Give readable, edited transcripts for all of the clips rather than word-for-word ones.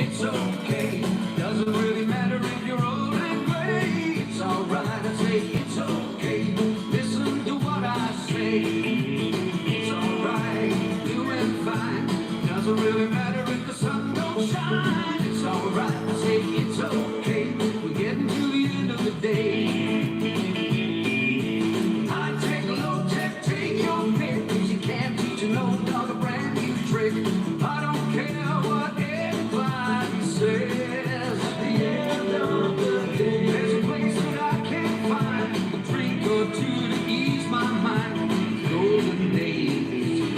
it's okay. Doesn't really matter if you're old and gray. It's alright, I say it's okay. Listen to what I say. It's alright, doing fine. Doesn't really matter if the sun don't shine. It's alright, I say it's okay. We're getting to the end of the day. I take a low tech, take your pick. 'Cause you can't teach an old dog a brand new trick. I don't care what anybody says. At the end of the day, there's a place that I can't find. A drink or two to ease my mind. Golden days.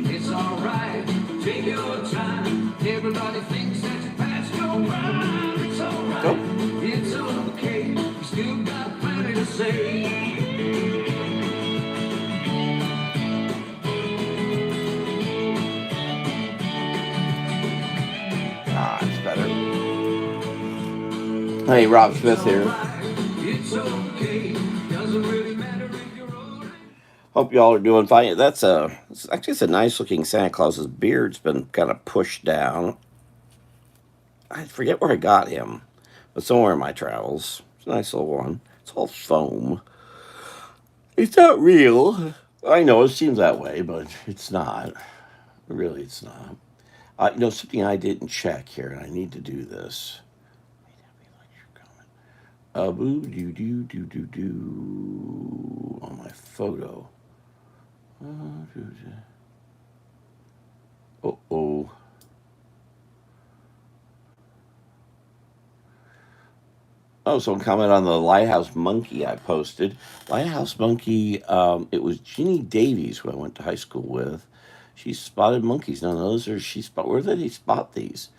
It's alright, take your time. Everybody thinks that you passed your prime. It's alright, it's okay. You still got plenty to say. Ah, it's better. Hey, Rob Smith here. It's okay. Doesn't really matter if you're old. Hope y'all are doing fine. It's a nice looking Santa Claus's beard's been kind of pushed down. I forget where I got him, but somewhere in my travels. It's a nice little one. It's all foam. It's not real. I know it seems that way, but it's not. Really, it's not. Something I didn't check here, and I need to do this. Boo doo doo doo doo doo on my photo. Oh. Oh, someone comment on the Lighthouse Monkey I posted. Lighthouse Monkey, it was Ginny Davies, who I went to high school with. She spotted monkeys. Now, those are, where did he spot these?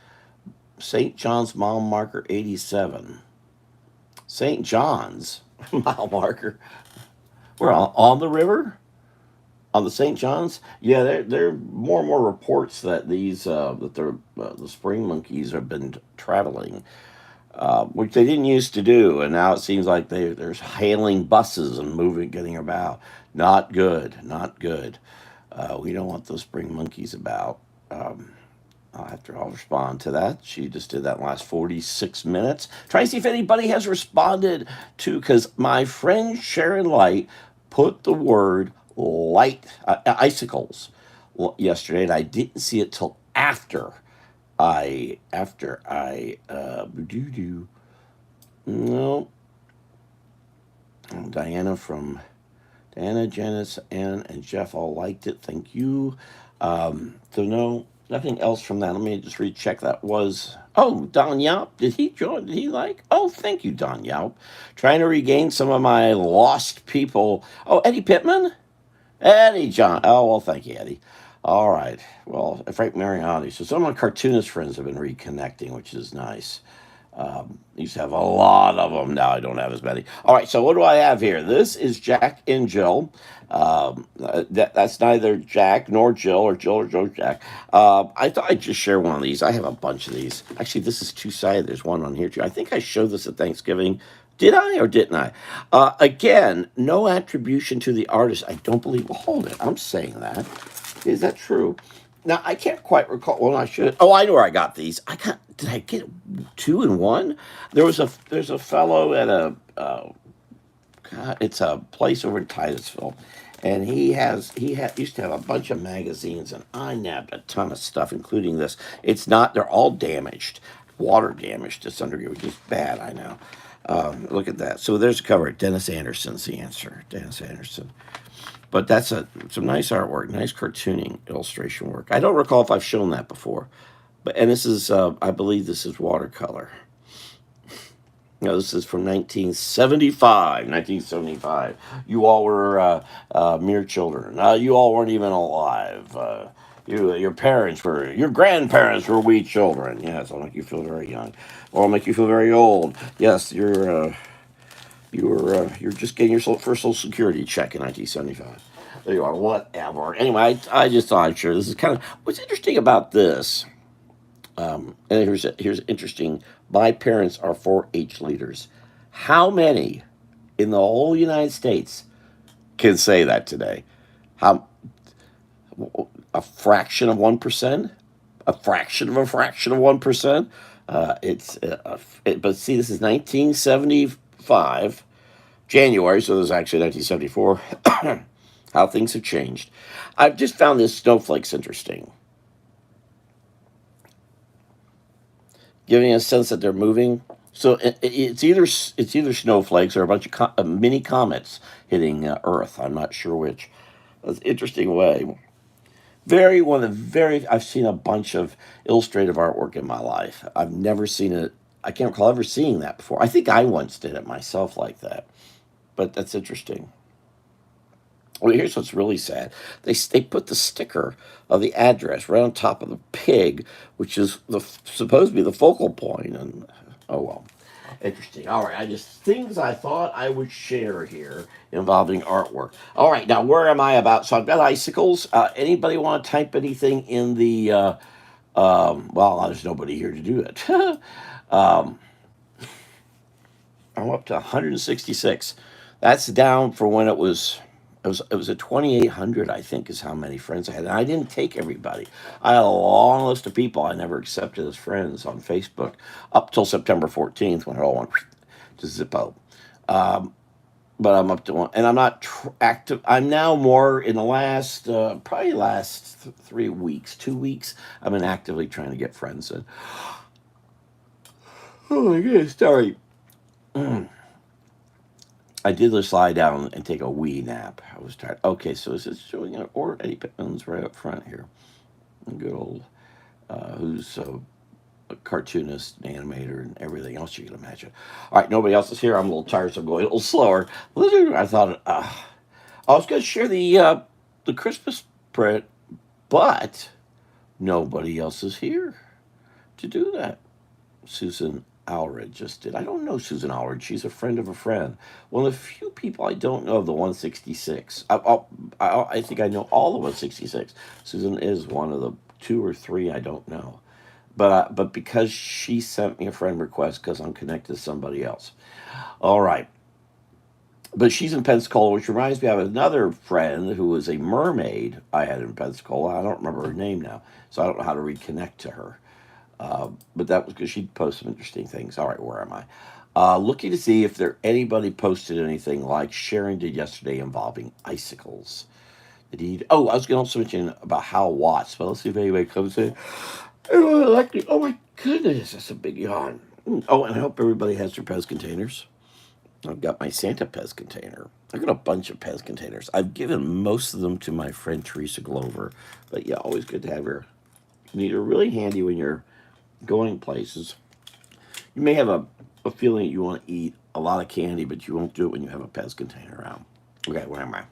St. John's mile marker 87. St. John's mile marker. We're on the river? On the St. John's? Yeah, there are more and more reports that the spring monkeys have been traveling, which they didn't used to do, and now it seems like there's hailing buses and getting about. Not good, not good. We don't want those spring monkeys about. I'll respond to that. She just did that in the last 46 minutes. Try to see if anybody has responded to, because my friend Sharon Light put the word light, icicles yesterday, and I didn't see it till do no. Diana, Janice, Ann, and Jeff all liked it. Thank you. So no, nothing else from that. Let me just recheck. That was Don Yaup. Did he join? Did he like? Oh, thank you, Don Yaup. Trying to regain some of my lost people. Oh, Eddie Pittman, Eddie John. Oh well, thank you, Eddie. All right. Well, Frank Mariani. So some of my cartoonist friends have been reconnecting, which is nice. Used to have a lot of them. Now I don't have as many. All right, so what do I have here? This is Jack and Jill. That's neither Jack nor Jill, or Jill or Joe Jack. I thought I'd just share one of these. I have a bunch of these. Actually, this is two-sided. There's one on here, too. I think I showed this at Thanksgiving. Did I or didn't I? Again, no attribution to the artist. I don't believe. Well, hold it. I'm saying that. Is that true? Now I can't quite recall. Well, I should. Oh, I know where I got these. Did I get two in one? There's a fellow at it's a place over in Titusville, and used to have a bunch of magazines, and I nabbed a ton of stuff, including this. It's not. They're all damaged, water damaged. It's under here, which is bad. I know. Look at that. So there's a cover. Dennis Anderson's the answer. Dennis Anderson. But that's some nice artwork, nice cartooning illustration work. I don't recall if I've shown that before, and this is, I believe, this is watercolor. No, this is from 1975. 1975. You all were mere children. You all weren't even alive. Your grandparents were wee children. Yes, I'll make you feel very young, or I'll make you feel very old. Yes, you're just getting your first Social Security check in 1975. There you are. Whatever. Anyway, I just thought I'd share. This is kind of what's interesting about this. And here's interesting. My parents are 4-H leaders. How many in the whole United States can say that today? How a fraction of 1%? a fraction of 1%. But see, this is 1975 January, so this is actually 1974. How things have changed. I've just found this snowflakes interesting, giving a sense that they're moving. So it's either snowflakes or a bunch of mini comets hitting Earth. I'm not sure which. That's an interesting way. Very one of the very I've seen a bunch of illustrative artwork in my life. I've never seen it. I can't recall ever seeing that before. I think I once did it myself like that, but that's interesting. Well, here's what's really sad. They put the sticker of the address right on top of the pig, which is supposed to be the focal point. And oh well, interesting. All right, I just things I thought I would share here involving artwork. All right, now where am I about? So I've got icicles. Anybody want to type anything in the? Well, there's nobody here to do it. um, I'm up to 166. That's down for when it was. It was at 2,800, I think, is how many friends I had. And I didn't take everybody. I had a long list of people I never accepted as friends on Facebook up till September 14th when it all went to Zippo. Um, but I'm up to one, and I'm not active. I'm now more in the last, probably last 3 weeks, 2 weeks. I've been actively trying to get friends in. Oh my goodness, sorry. I did just lie down and take a wee nap. I was tired. Okay, so this is showing or Eddie Pittman's right up front here. Good old, who's a cartoonist, an animator, and everything else you can imagine. All right, nobody else is here. I'm a little tired, so I'm going a little slower. I thought I was going to share the Christmas spread, but nobody else is here to do that. Susan Allred just did. I don't know Susan Allred. She's a friend of a friend. One of the few people I don't know of the 166. I think I know all the 166. Susan is one of the two or three I don't know. But because she sent me a friend request because I'm connected to somebody else. All right. But she's in Pensacola, which reminds me, I have another friend who was a mermaid I had in Pensacola. I don't remember her name now, so I don't know how to reconnect to her. But that was because she posted some interesting things. All right, where am I? Looking to see if anybody posted anything like Sharon did yesterday involving icicles. Did he? Oh, I was going to also mention about Hal Watts, but let's see if anybody comes in. Oh my goodness, that's a big yawn. Oh, and I hope everybody has their Pez containers. I've got my Santa Pez container. I've got a bunch of Pez containers. I've given most of them to my friend Teresa Glover. But yeah, always good to have her. They're really handy when you're going places. You may have a feeling that you want to eat a lot of candy, but you won't do it when you have a Pez container around. Okay, where am I?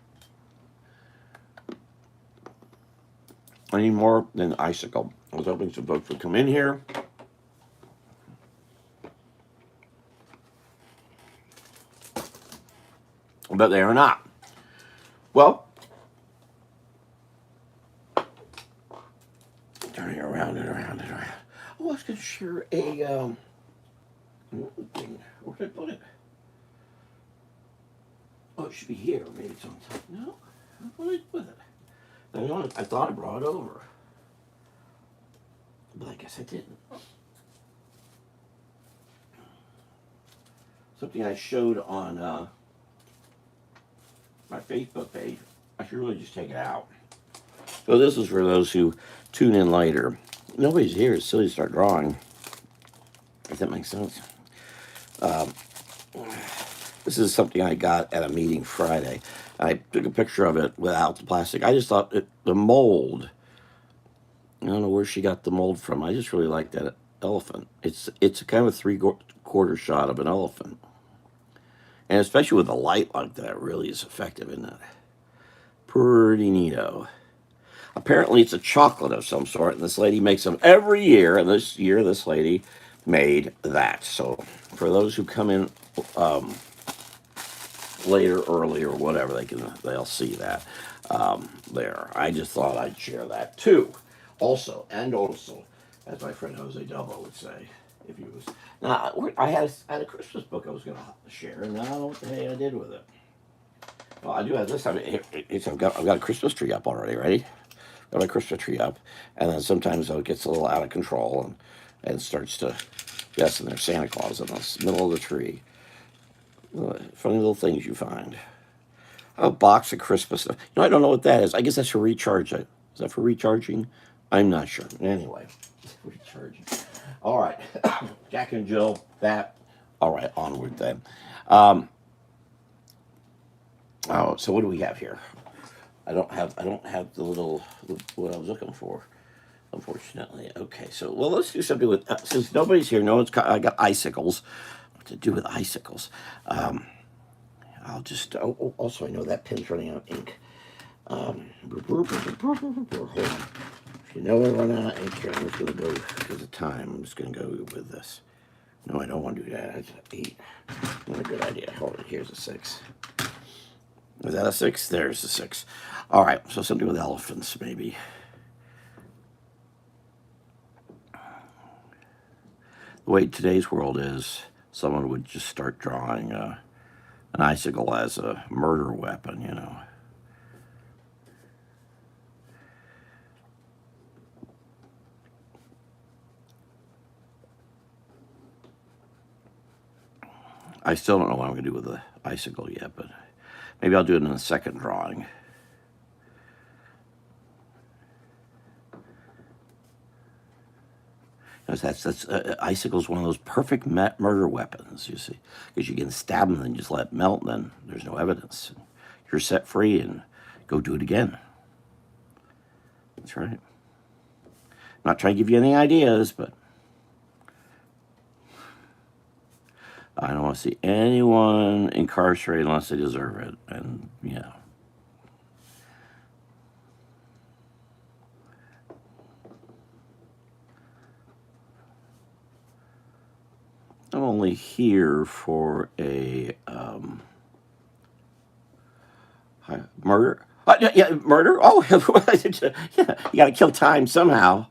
I need more than icicle. I was hoping some folks would come in here. But they are not. Well, turning around and around and around. Oh, I was going to share a thing. Where did I put it? Oh, it should be here. Maybe it's on top. No, what did I do with it? I thought I brought it over, but I guess I didn't. Something I showed on my Facebook page. I should really just take it out. So this is for those who tune in later. Nobody's here. It's silly to start drawing. If that makes sense. This is something I got at a meeting Friday. I took a picture of it without the plastic. I just thought the mold. I don't know where she got the mold from. I just really like that elephant. It's a kind of a three-quarter shot of an elephant, and especially with a light like that, it really is effective, isn't it? Pretty neato. Apparently, it's a chocolate of some sort, and this lady makes them every year. And this year, this lady made that. So, for those who come in later, early, or whatever, they'll see that there. I just thought I'd share that too. Also, as my friend Jose Delbo would say, if he was. Now, I had a Christmas book I was going to share, and I don't know what the heck I did with it. Well, I do have this. I've got a Christmas tree up already. Ready? got my Christmas tree up, and then sometimes it gets a little out of control and starts to, yes, and there's Santa Claus in the middle of the tree. Funny little things you find. A box of Christmas stuff. I don't know what that is. I guess that's for recharge. Is that for recharging? I'm not sure. Anyway, recharging. All right, Jack and Jill. That. All right, onward then. Um, oh, so what do we have here? I don't have the little what I was looking for. Unfortunately. Okay, so well, let's do something with since nobody's here. No one's. I got icicles. What to do with icicles? Um, I'll just. Also, I know that pen's running out of ink. Hold on. If you know we're running out of ink here, I'm just gonna go because of time. I'm just gonna go with this. No, I don't want to do that. That's an 8. Not a good idea. Hold it. Here's a 6. Is that a 6? There's a 6. All right. So something with elephants, maybe. The way today's world is, someone would just start drawing an icicle as a murder weapon. I still don't know what I'm going to do with the icicle yet, but maybe I'll do it in the second drawing. That's icicle's one of those perfect murder weapons, you see, because you can stab them and just let it melt, and then there's no evidence. You're set free and go do it again. That's right. I'm not trying to give you any ideas, but I don't want to see anyone incarcerated unless they deserve it. And, I'm only here for a murder. Yeah, murder? Oh, yeah, you got to kill time somehow.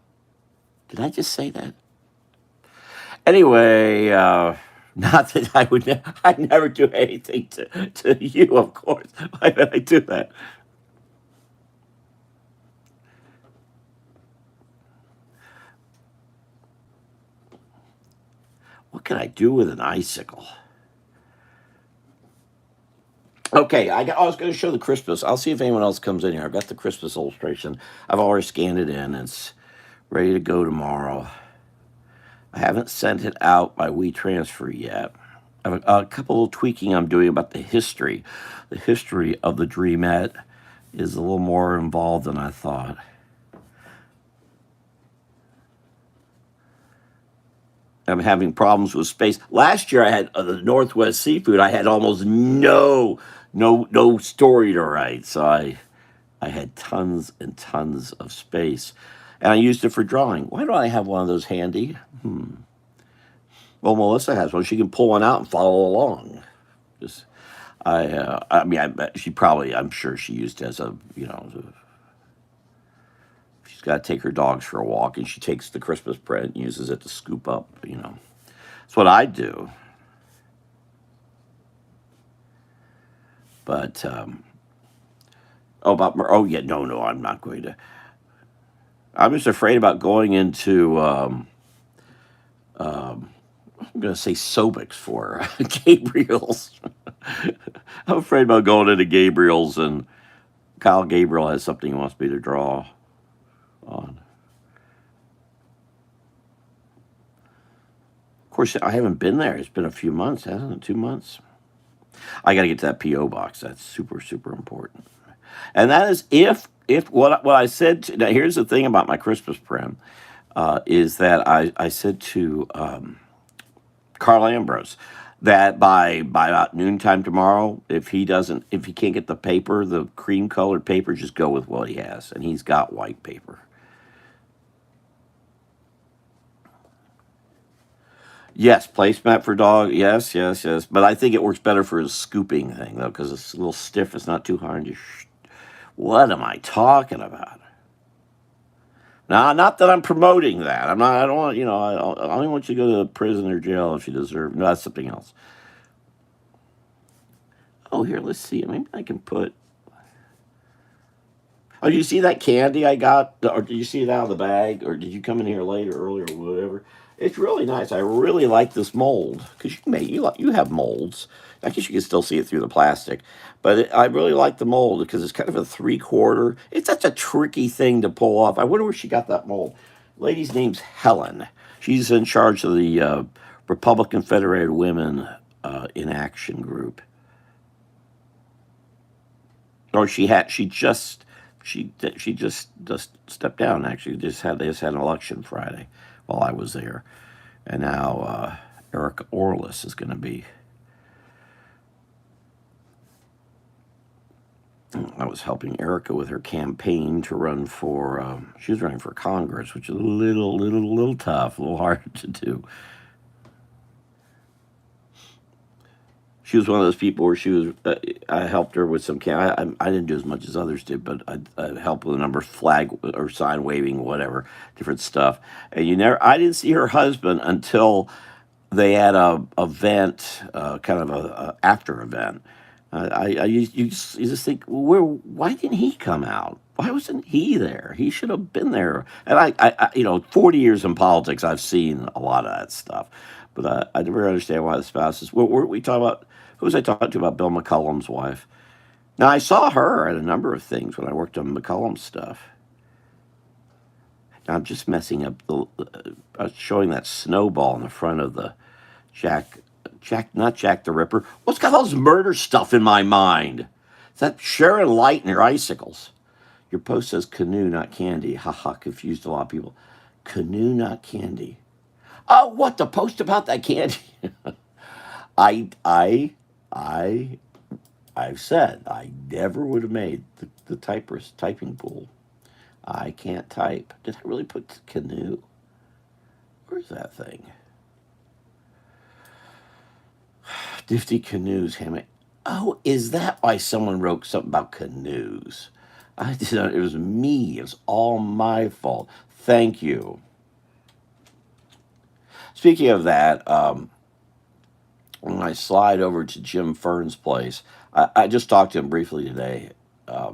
Did I just say that? Anyway, not that I'd never do anything to you, of course. Why would I do that? What can I do with an icicle? Okay, I was going to show the Christmas. I'll see if anyone else comes in here. I've got the Christmas illustration. I've already scanned it in. It's ready to go tomorrow. I haven't sent it out by WeTransfer yet. I have a couple of tweaking I'm doing about the history. The history of the Dreamette is a little more involved than I thought. I'm having problems with space. Last year I had the Northwest Seafood. I had almost no story to write, so I had tons and tons of space, and I used it for drawing. Why don't I have one of those handy? Well, Melissa has one. She can pull one out and follow along. Just, I mean, I'm sure she used it as she's got to take her dogs for a walk, and she takes the Christmas bread and uses it to scoop up. That's what I do. But oh yeah, no, I'm not going to. I'm just afraid about going into. I'm going to say Sobix for Gabriel's. I'm afraid about going into Gabriel's, and Kyle Gabriel has something he wants me to draw on. Of course, I haven't been there. It's been a few months, hasn't it? 2 months. I got to get to that PO box. That's super important. And that is if what I said. Now, here's the thing about my Christmas prim, is that I said to Carl Ambrose that by about noontime tomorrow, if he can't get the paper, the cream colored paper, just go with what he has, and he's got white paper. Yes, placemat for dog. Yes. But I think it works better for his scooping thing though, because it's a little stiff. It's not too hard. What am I talking about? Now, not that I'm promoting that. I'm not. I don't want. I only want you to go to prison or jail if you deserve. No, that's something else. Oh, here. Let's see. Maybe I can put. Oh, did you see that candy I got? Or did you see it out of the bag? Or did you come in here later, earlier, or whatever? It's really nice. I really like this mold because you have molds. I guess you can still see it through the plastic, but I really like the mold because it's kind of a 3/4. It's such a tricky thing to pull off. I wonder where she got that mold. Lady's name's Helen. She's in charge of the Republican Federated Women in Action group. Or she just stepped down. Actually, they just had an election Friday while I was there, and now Erica Orlis is going to be. I was helping Erica with her campaign to run for. She was running for Congress, which is a little tough, a little hard to do. She was one of those people where she was. I helped her with some. I didn't do as much as others did, but I helped with a number of flag or sign waving, whatever, different stuff. And I didn't see her husband until they had a event, kind of a after event. You just think, why didn't he come out? Why wasn't he there? He should have been there. And 40 years in politics, I've seen a lot of that stuff, but I never understand why the spouses. What were we talking about? Who was I talking to about Bill McCullum's wife? Now I saw her at a number of things when I worked on McCullum's stuff. Now I'm just messing up showing that snowball in the front of the not Jack the Ripper. What's got all this murder stuff in my mind? Is that Sharon Light and her icicles? Your post says canoe, not candy. Haha, confused a lot of people. Canoe, not candy. Oh, what, the post about that candy? I, I, I, I've said I never would have made the typing pool. I can't type. Did I really put canoe? Where's that thing? Nifty canoes, hammock. Oh, is that why someone wrote something about canoes? I did not. It was me. It was all my fault. Thank you. Speaking of that, when I slide over to Jim Fern's place, I just talked to him briefly today. By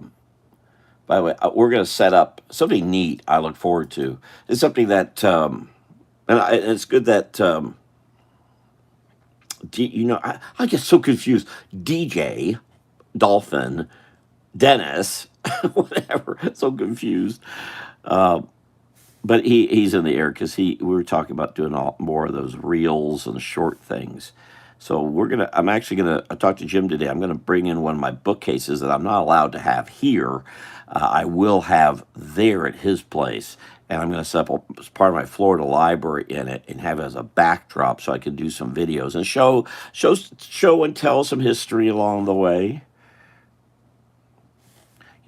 the way, we're going to set up something neat. I look forward to. It's something that, and it's good that. I get so confused. DJ, Dolphin, Dennis, whatever. So confused. But he's in the air because we were talking about doing more of those reels and short things. So I'm actually gonna. I talked to Jim today. I'm gonna bring in one of my bookcases that I'm not allowed to have here. I will have there at his place, and I'm going to set up as part of my Florida library in it and have it as a backdrop so I can do some videos and show and tell some history along the way.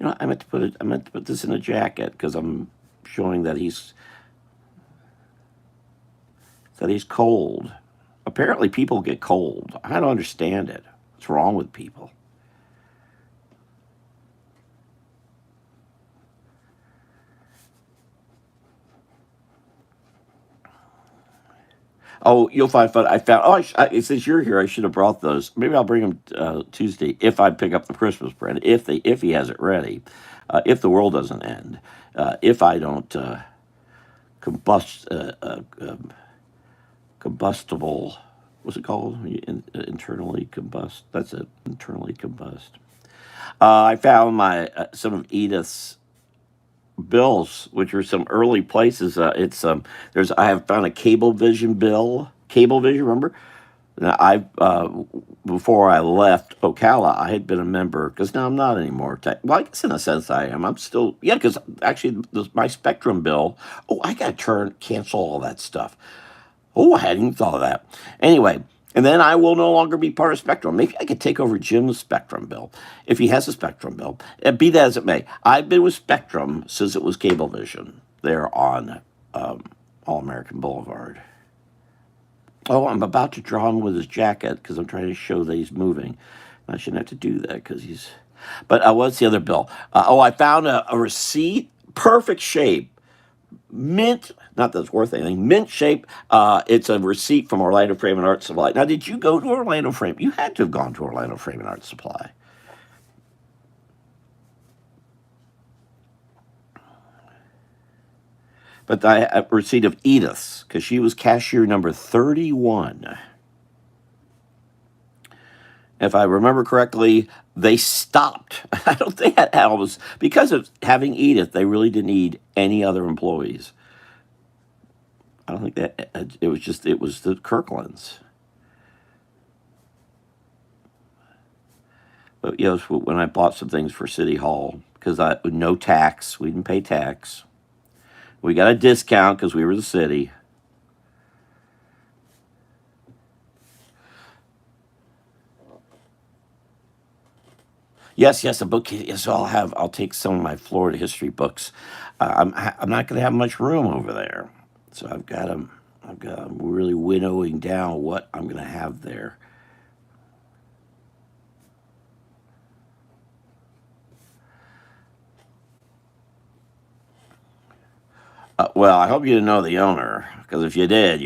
I meant to put this in a jacket because I'm showing that he's cold. Apparently, people get cold. I don't understand it. What's wrong with people? Oh, you'll find fun. I found. Oh, since you're here, I should have brought those. Maybe I'll bring them Tuesday if I pick up the Christmas bread. If he has it ready, if the world doesn't end, if I don't combust combustible. What's it called? Internally combust. That's it. Internally combust. I found some of Edith's bills, which are some early places. I have found a Cablevision bill. Cablevision, remember? Now before I left Ocala, I had been a member because now I'm not anymore. Well, I guess in a sense I am. I'm still because actually my Spectrum bill. Oh, I got to cancel all that stuff. Oh, I hadn't even thought of that. Anyway. And then I will no longer be part of Spectrum. Maybe I could take over Jim's Spectrum bill, if he has a Spectrum bill. Be that as it may. I've been with Spectrum since it was Cablevision. There on All-American Boulevard. Oh, I'm about to draw him with his jacket because I'm trying to show that he's moving. I shouldn't have to do that because he's... But what's the other bill? I found a receipt, perfect shape. Mint, not that it's worth anything, mint shape. It's a receipt from Orlando Frame and Art Supply. Now, did you go to Orlando Frame? You had to have gone to Orlando Frame and Art Supply. But I receipt of Edith's because she was cashier number 31. If I remember correctly, they stopped. I don't think that was because of having Edith. They really didn't need any other employees. I don't think that it was the Kirklands. But yes, when I bought some things for City Hall because I no tax, we didn't pay tax. We got a discount because we were the city. Yes, yes, a book. Yes, I'll take some of my Florida history books. I'm not going to have much room over there, so I'm really winnowing down what I'm going to have there. Well, I hope you didn't know the owner, because if you did,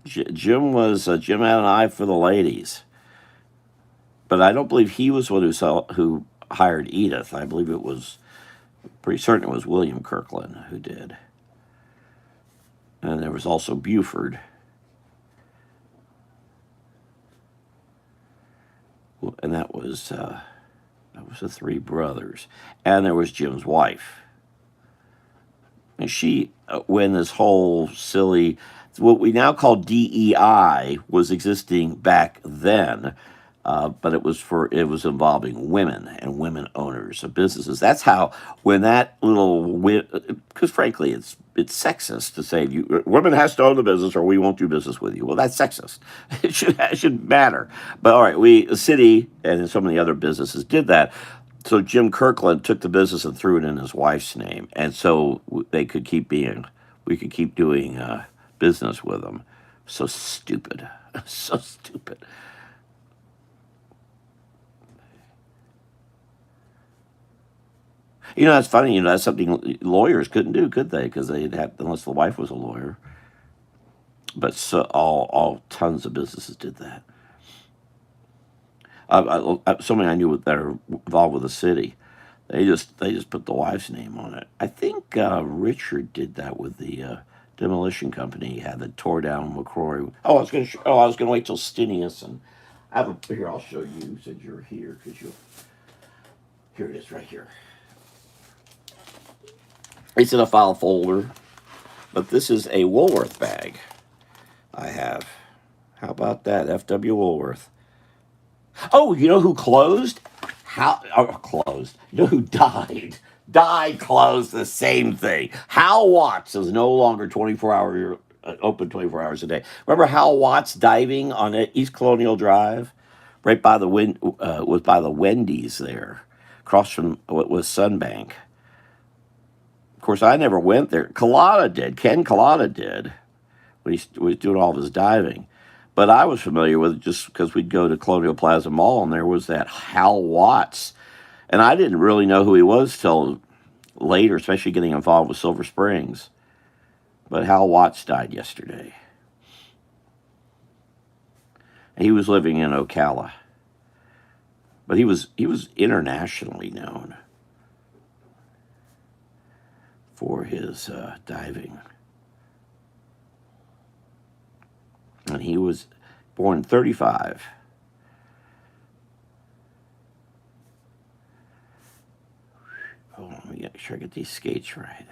Jim had an eye for the ladies, but I don't believe he was one who hired Edith. I believe it was pretty certain it was William Kirkland who did, and there was also Buford, and that was the three brothers, and there was Jim's wife. And she, when this whole silly, what we now call DEI was existing back then, but it was involving women and women owners of businesses. That's how when that little, because frankly, it's sexist to say women has to own the business or we won't do business with you. Well, that's sexist. It should matter. But all right, the city and some of the other businesses did that. So Jim Kirkland took the business and threw it in his wife's name, and so they could we could keep doing business with them. So stupid, so stupid. That's funny. That's something lawyers couldn't do, could they? Because they'd have unless the wife was a lawyer. But so all tons of businesses did that. So many I knew that are involved with the city. They just put the wife's name on it. I think Richard did that with the demolition company he had that tore down McCrory. I was gonna wait till Stinius and here. I'll show you since you're here because you here it is right here. It's in a file folder, but this is a Woolworth bag I have. How about that, FW Woolworth? Oh, you know who closed? Closed? You know who died? Died, closed, the same thing. Hal Watts is no longer 24-hour open 24 hours a day. Remember Hal Watts diving on East Colonial Drive, right by the was by the Wendy's there, across from what was Sunbank. Of course, I never went there. Collada did. Ken Collada did when he was doing all of his diving. But I was familiar with it just because we'd go to Colonial Plaza Mall and there was that Hal Watts. And I didn't really know who he was till later, especially getting involved with Silver Springs. But Hal Watts died yesterday. And he was living in Ocala. But he was internationally known for his diving. And he was born in 35. Hold on, let me make sure I get these skates right.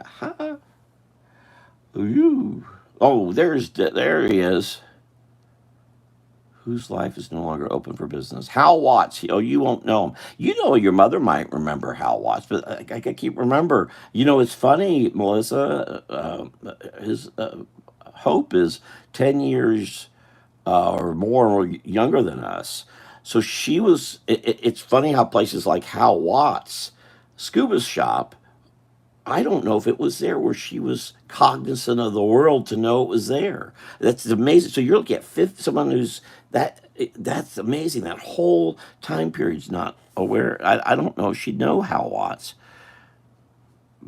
Ha-ha. Ooh. Oh, there he is. Whose life is no longer open for business? Hal Watts. Oh, you won't know him. Your mother might remember Hal Watts, but I keep remember. It's funny, Melissa. His Hope is 10 years or more younger than us. So she was. It's funny how places like Hal Watts, Scuba Shop. I don't know if it was there where she was cognizant of the world to know it was there. That's amazing. So you're looking at someone who's that's amazing. That whole time period's not aware. I don't know if she'd know Hal Watts,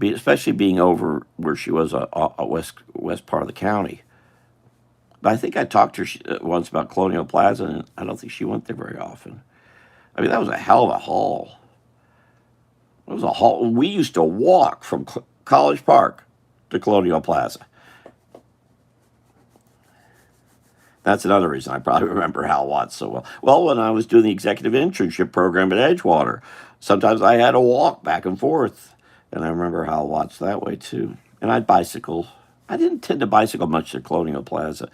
especially being over where she was a west part of the county. But I think I talked to her once about Colonial Plaza, and I don't think she went there very often. I mean, that was a hell of a haul. It was a haul. We used to walk from College Park to Colonial Plaza. That's another reason I probably remember Hal Watts so well. Well, when I was doing the executive internship program at Edgewater, sometimes I had to walk back and forth. And I remember Hal Watts that way too. And I'd bicycle. I didn't tend to bicycle much to Colonial Plaza.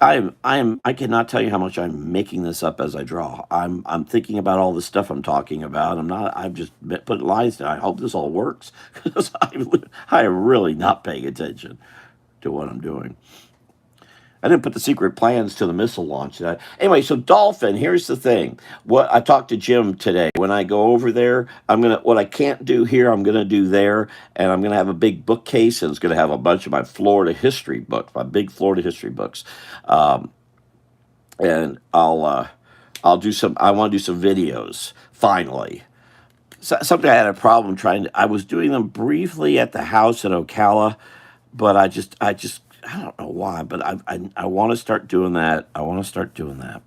I cannot tell you how much I'm making this up as I draw. I'm thinking about all the stuff I'm talking about. I'm just putting lines down. I hope this all works because I am really not paying attention to what I'm doing. I didn't put the secret plans to the missile launch. Anyway, so Dolphin, here's the thing. What I talked to Jim today. When I go over there, what I can't do here, I'm gonna do there, and I'm gonna have a big bookcase, and it's gonna have a bunch of my Florida history books, my big Florida history books, and I'll do some. I want to do some videos finally. Something I had a problem trying to. I was doing them briefly at the house in Ocala, but I don't know why, but I want to start doing that. I want to start doing that.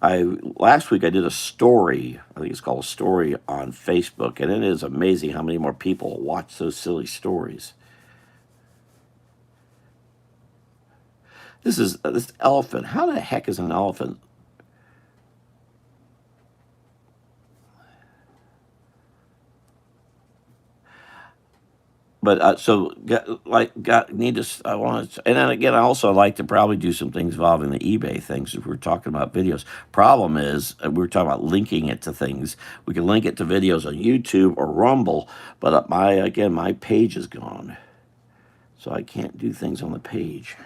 I Last week I did a story. I think it's called a story on Facebook, and it is amazing how many more people watch those silly stories. This elephant. How the heck is an elephant? But so need to. I want to, and then again, I also like to probably do some things involving the eBay things if we're talking about videos. Problem is, we were talking about linking it to things. We can link it to videos on YouTube or Rumble, but my page is gone, so I can't do things on the page.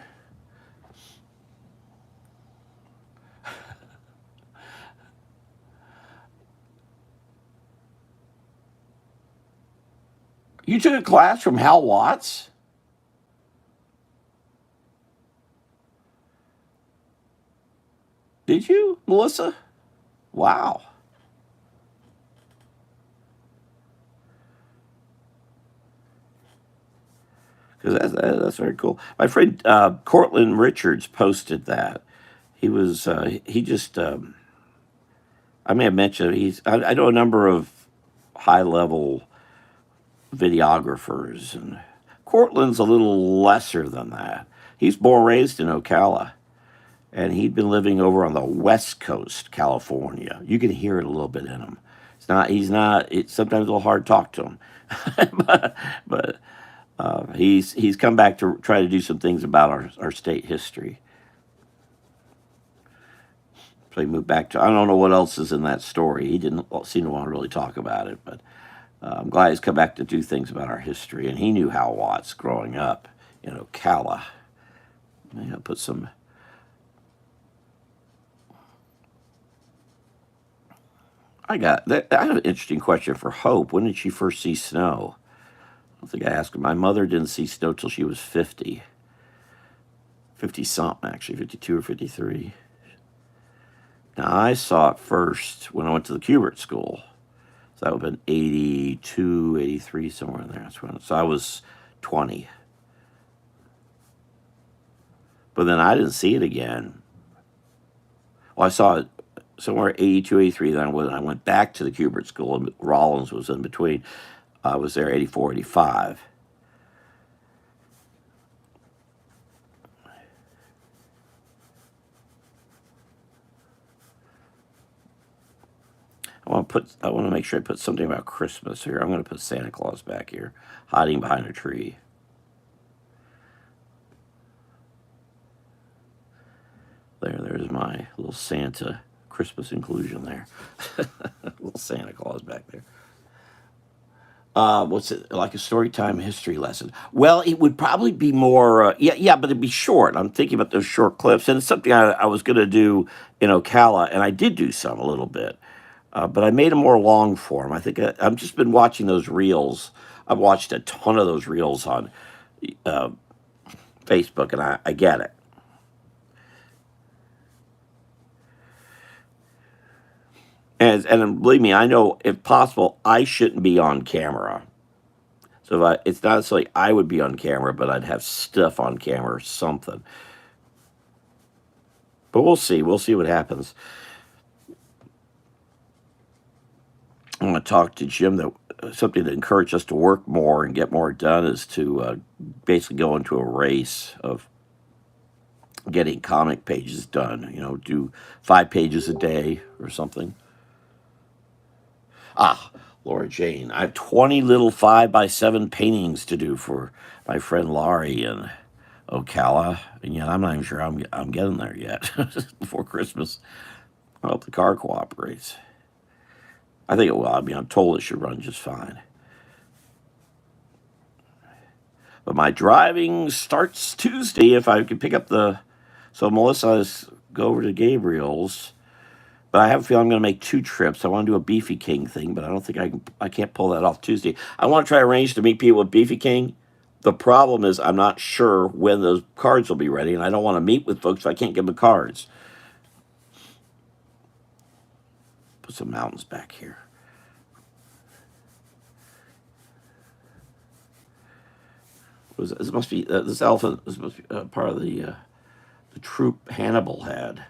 You took a class from Hal Watts? Did you, Melissa? Wow. Because that's very cool. My friend Cortland Richards posted that. He just I may have mentioned I know a number of high level videographers, and Cortland's a little lesser than that. He's born and raised in Ocala, and he'd been living over on the West Coast, California. You can hear it a little bit in him. He's not. It's sometimes a little hard to talk to him, but he's come back to try to do some things about our state history. So he moved back to. I don't know what else is in that story. He didn't seem to want to really talk about it, but I'm glad he's come back to do things about our history. And he knew Hal Watts growing up in Ocala. I'll put some. I have an interesting question for Hope. When did she first see snow? I don't think I asked her. My mother didn't see snow till she was 50. 50 something, actually, 52 or 53. Now, I saw it first when I went to the Kubert School. So that would have been 82, 83, somewhere in there. So I was 20. But then I didn't see it again. Well, I saw it somewhere 82, 83. Then when I went back to the Kubert School, and Rollins was in between. I was there 84, 85. I want to make sure I put something about Christmas here. I'm going to put Santa Claus back here, hiding behind a tree. There's my little Santa Christmas inclusion there. Little Santa Claus back there. What's it like, a story time history lesson? Well, it would probably be more, but it'd be short. I'm thinking about those short clips, and it's something I was going to do in Ocala, and I did do some a little bit. But I made them more long form. I think I've just been watching those reels. I've watched a ton of those reels on Facebook, and I get it. And believe me, I know if possible, I shouldn't be on camera. So if it's not necessarily I would be on camera, but I'd have stuff on camera or something. But we'll see. We'll see what happens. I'm going to talk to Jim that something to encourage us to work more and get more done is to basically go into a race of getting comic pages done. Do 5 pages a day or something. Ah, Laura Jane, I have 20 little 5x7 paintings to do for my friend Laurie in Ocala, and yet I'm not even sure I'm getting there yet before Christmas. I hope the car cooperates. I think it will. I mean, I'm told it should run just fine. But my driving starts Tuesday if I can pick up the. So Melissa's go over to Gabriel's, but I have a feeling I'm going to make 2 trips. I want to do a Beefy King thing, but I don't think I can. I can't pull that off Tuesday. I want to try to arrange to meet people with Beefy King. The problem is I'm not sure when those cards will be ready, and I don't want to meet with folks if I can't give them the cards. Put some mountains back here. This must be this elephant. This must be part of the troop Hannibal had.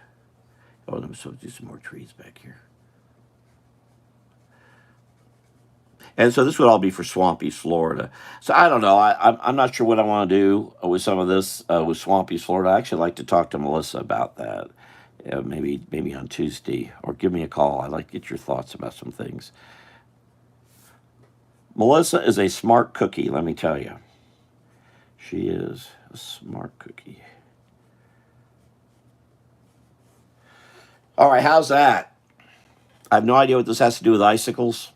Oh, I'm supposed to do some more trees back here. And so this would all be for Swampy, Florida. So I don't know. I'm not sure what I want to do with some of this with Swampy, Florida. I actually like to talk to Melissa about that. Maybe on Tuesday, or give me a call. I'd like to get your thoughts about some things. Melissa is a smart cookie, let me tell you. She is a smart cookie. All right, how's that? I have no idea what this has to do with icicles.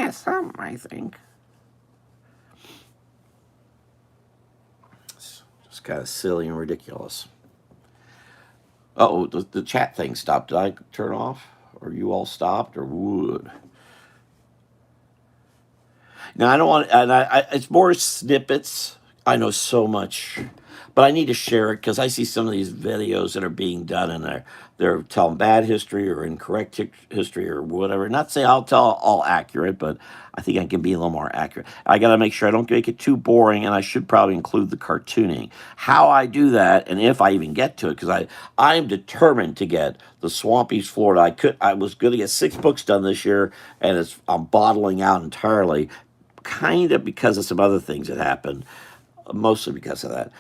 Some, I think. It's just kind of silly and ridiculous. Oh, the chat thing stopped. Did I turn off? Or you all stopped? Or would? Now, I don't want, and it's more snippets. I know so much, but I need to share it because I see some of these videos that are being done and they're telling bad history or incorrect history or whatever. Not say I'll tell all accurate, but I think I can be a little more accurate. I got to make sure I don't make it too boring, and I should probably include the cartooning. How I do that, and if I even get to it, because I am determined to get the Swampies, Florida. I was going to get 6 books done this year, and I'm bottling out entirely, kind of because of some other things that happened, mostly because of that.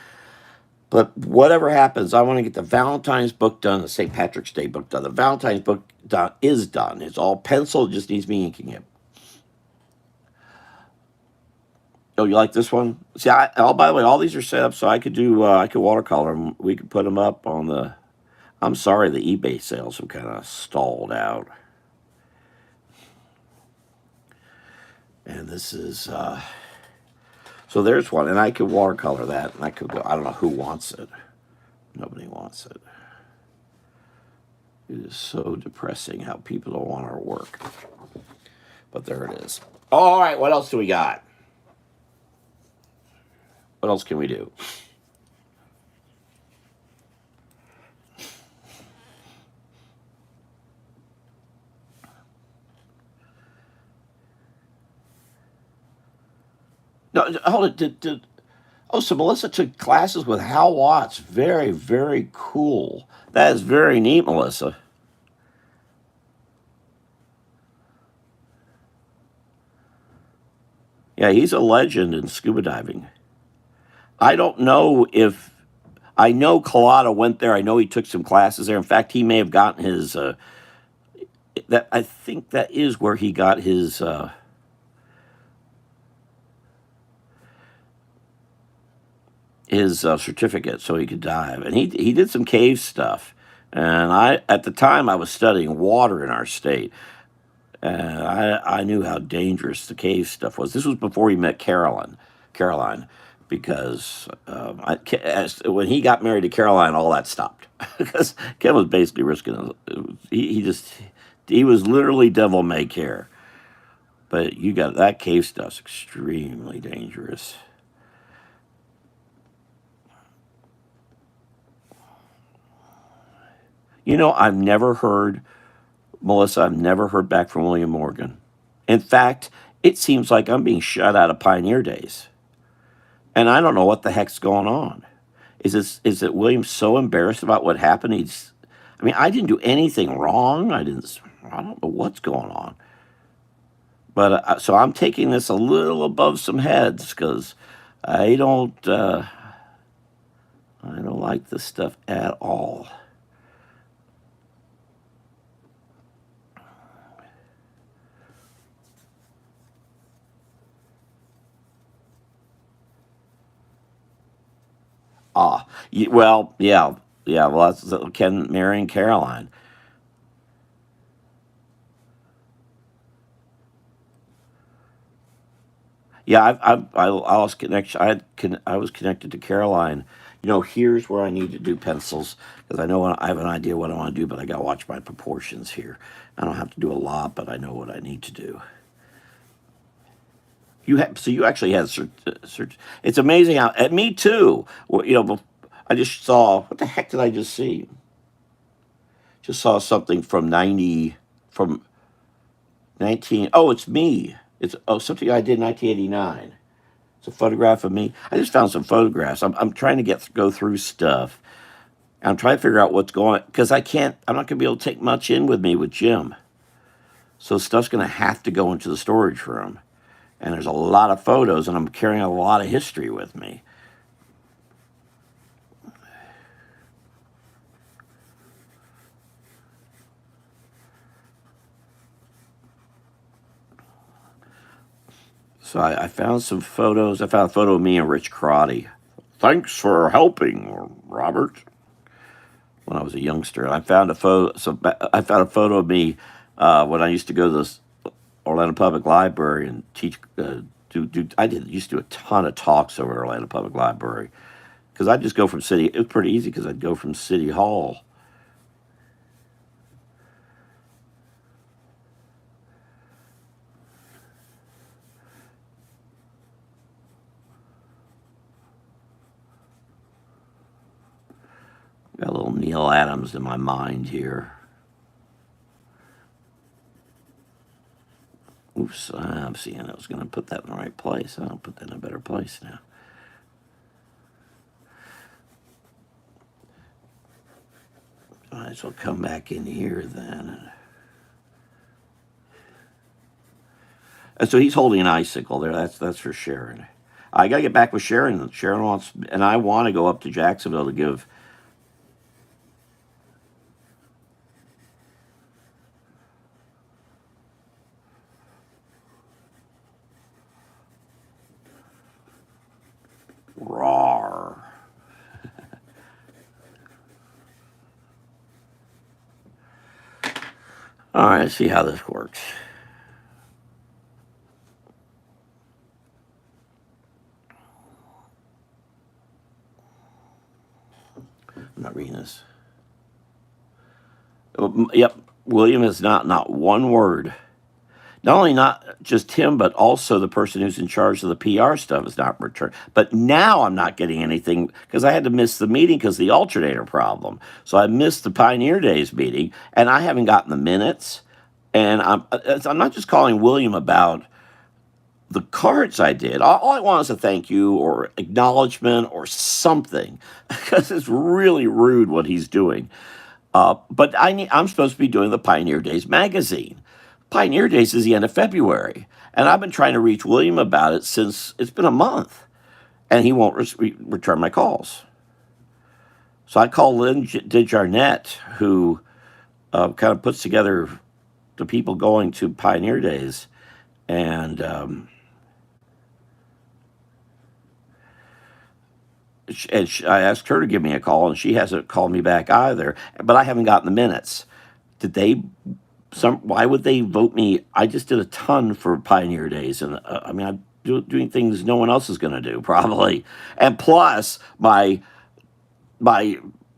But whatever happens, I want to get the Valentine's book done, the St. Patrick's Day book done. The Valentine's book is done. It's all pencil, it just needs me inking it. Oh, you like this one? See, by the way, all these are set up so I could watercolor them. We could put them up on the. I'm sorry, the eBay sales have kind of stalled out. And this is. So there's one, and I could watercolor that, and I could go. I don't know who wants it. Nobody wants it. It is so depressing how people don't want our work. But there it is. All right, what else do we got? What else can we do? No, hold it. Oh, so Melissa took classes with Hal Watts. Very, very cool. That is very neat, Melissa. Yeah, he's a legend in scuba diving. I don't know if I know Collada went there. I know he took some classes there. In fact, he may have gotten his. That I think that is where he got his certificate, so he could dive, and he did some cave stuff. And at the time I was studying water in our state, and I knew how dangerous the cave stuff was. This was before he met Caroline, because when he got married to Caroline, all that stopped because Ken was basically risking. He was literally devil may care. But you got that cave stuff's extremely dangerous. I've never heard Melissa, I've never heard back from William Morgan. In fact, it seems like I'm being shut out of Pioneer Days, and I don't know what the heck's going on. Is it William so embarrassed about what happened? I mean, I didn't do anything wrong. I don't know what's going on. But so I'm taking this a little above some heads because I don't, uh, I don't like this stuff at all. Well, yeah, yeah. Well, that's Ken marrying Caroline. Yeah, I was connection. I was connected to Caroline. Here's where I need to do pencils because I have an idea what I want to do, but I got to watch my proportions here. I don't have to do a lot, but I know what I need to do. You actually had search. It's amazing how. And me too. Well, I just saw. What the heck did I just see? Just saw something from 19. Oh, it's me. It's something I did in 1989. It's a photograph of me. I just found some photographs. I'm trying to go through stuff. I'm trying to figure out what's going because I can't. I'm not going to be able to take much in with me with Jim. So stuff's going to have to go into the storage room. And there's a lot of photos, and I'm carrying a lot of history with me. So I found some photos. I found a photo of me and Rich Crotty. Thanks for helping, Robert. When I was a youngster, I found a photo. I found a photo of me when I used to go to the Orlando Public Library and teach. Used to do a ton of talks over at Orlando Public Library because I'd just go from city. It was pretty easy because I'd go from City Hall. Got a little Neil Adams in my mind here. Oops, I'm seeing I was going to put that in the right place. I'll put that in a better place now. Might as well come back in here then. And so he's holding an icicle there. That's for Sharon. I got to get back with Sharon. Sharon wants, and I want to go up to Jacksonville to give. Rawr. All right, let's see how this works. I'm not reading this. Yep, William has not one word. Not only not just him, but also the person who's in charge of the PR stuff is not returned. But now I'm not getting anything because I had to miss the meeting because of the alternator problem. So I missed the Pioneer Days meeting, and I haven't gotten the minutes. And I'm not just calling William about the cards I did. All I want is a thank you or acknowledgement or something because it's really rude what he's doing. But I'm supposed to be doing the Pioneer Days magazine. Pioneer Days is the end of February, and I've been trying to reach William about it since it's been a month, and he won't return my calls. So I called Lynn DeJarnette, who kind of puts together the people going to Pioneer Days, and I asked her to give me a call, and she hasn't called me back either. But I haven't gotten the minutes. Did they? Why would they vote me? I just did a ton for Pioneer Days, and I mean, I'm doing things no one else is going to do probably, and plus my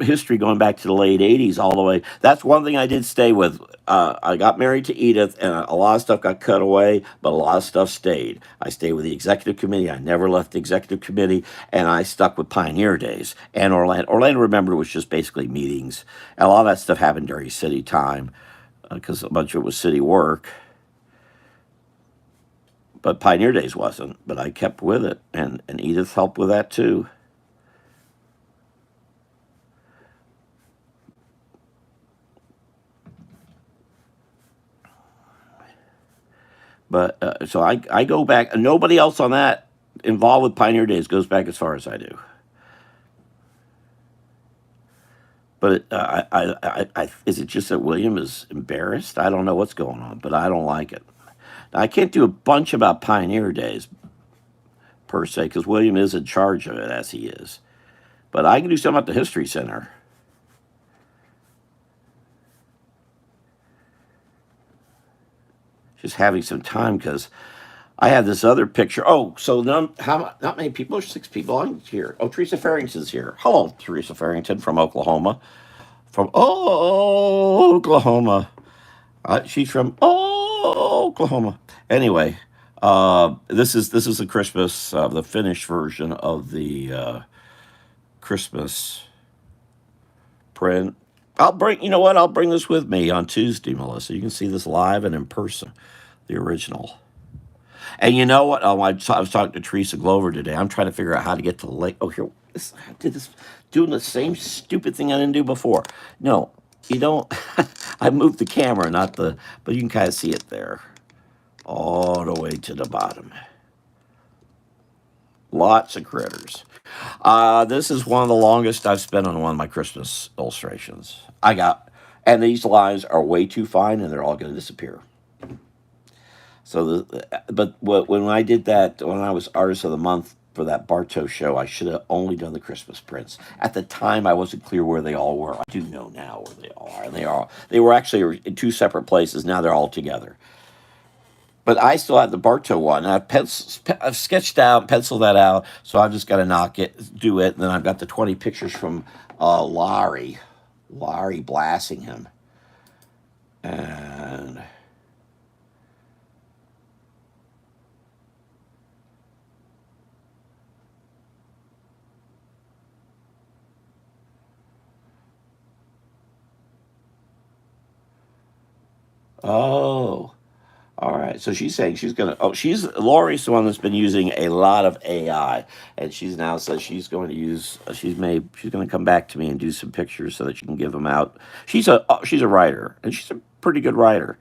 history going back to the late '80s all the way. That's one thing I did stay with. I got married to Edith, and a lot of stuff got cut away, but a lot of stuff stayed. I stayed with the executive committee. I never left the executive committee, and I stuck with Pioneer Days and Orlando. Orlando, remember, was just basically meetings, and a lot of that stuff happened during city time. because a bunch of it was city work. But Pioneer Days wasn't. But I kept with it, and Edith helped with that too. But so I go back. Nobody else on that involved with Pioneer Days goes back as far as I do. But is it just that William is embarrassed? I don't know what's going on, but I don't like it. Now, I can't do a bunch about Pioneer Days per se because William is in charge of it as he is. But I can do something at the History Center. Just having some time because I have this other picture. Oh, so not many people, or 6 people on here. Oh, Teresa Farrington's here. Hello, Teresa Farrington from Oklahoma. From Oklahoma. She's from Oklahoma. Anyway, this is the Christmas, the finished version of the Christmas print. You know what? I'll bring this with me on Tuesday, Melissa. You can see this live and in person, the original. And you know what? Oh, I was talking to Teresa Glover today. I'm trying to figure out how to get to the lake. Oh, here, I did this, doing the same stupid thing I didn't do before. No, you don't. I moved the camera, but you can kind of see it there, all the way to the bottom. Lots of critters. This is one of the longest I've spent on one of my Christmas illustrations. And these lines are way too fine, and they're all going to disappear. So, when I did that, when I was Artist of the Month for that Bartow show, I should have only done the Christmas prints. At the time, I wasn't clear where they all were. I do know now where they all are, and they were actually in 2 separate places. Now they're all together. But I still have the Bartow one. And I've sketched out, penciled that out. So I've just got to do it, and then I've got the 20 pictures from Larry blasting him, and. Oh, all right. So she's saying she's gonna. Oh, Lori's the one that's been using a lot of AI, and she's now says she's going to use. She's going to come back to me and do some pictures so that she can give them out. She's a writer, and she's a pretty good writer.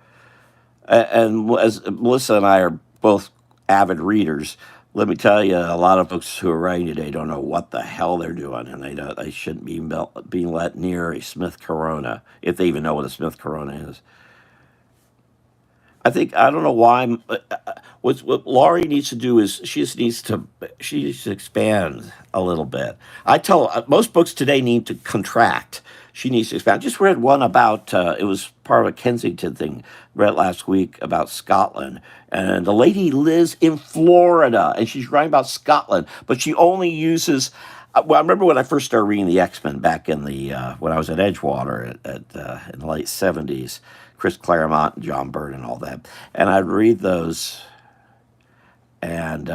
And as Melissa and I are both avid readers, let me tell you, a lot of folks who are writing today don't know what the hell they're doing, and they shouldn't be being let near a Smith Corona if they even know what a Smith Corona is. I don't know why. What Laurie needs to do is she needs to expand a little bit. I tell most books today need to contract. She needs to expand. I just read one about it was part of a Kensington thing. Read last week about Scotland, and the lady lives in Florida, and she's writing about Scotland, but she only uses. Well, I remember when I first started reading the X-Men back in the when I was at Edgewater in the late '70s. Chris Claremont and John Byrne and all that. And I'd read those, and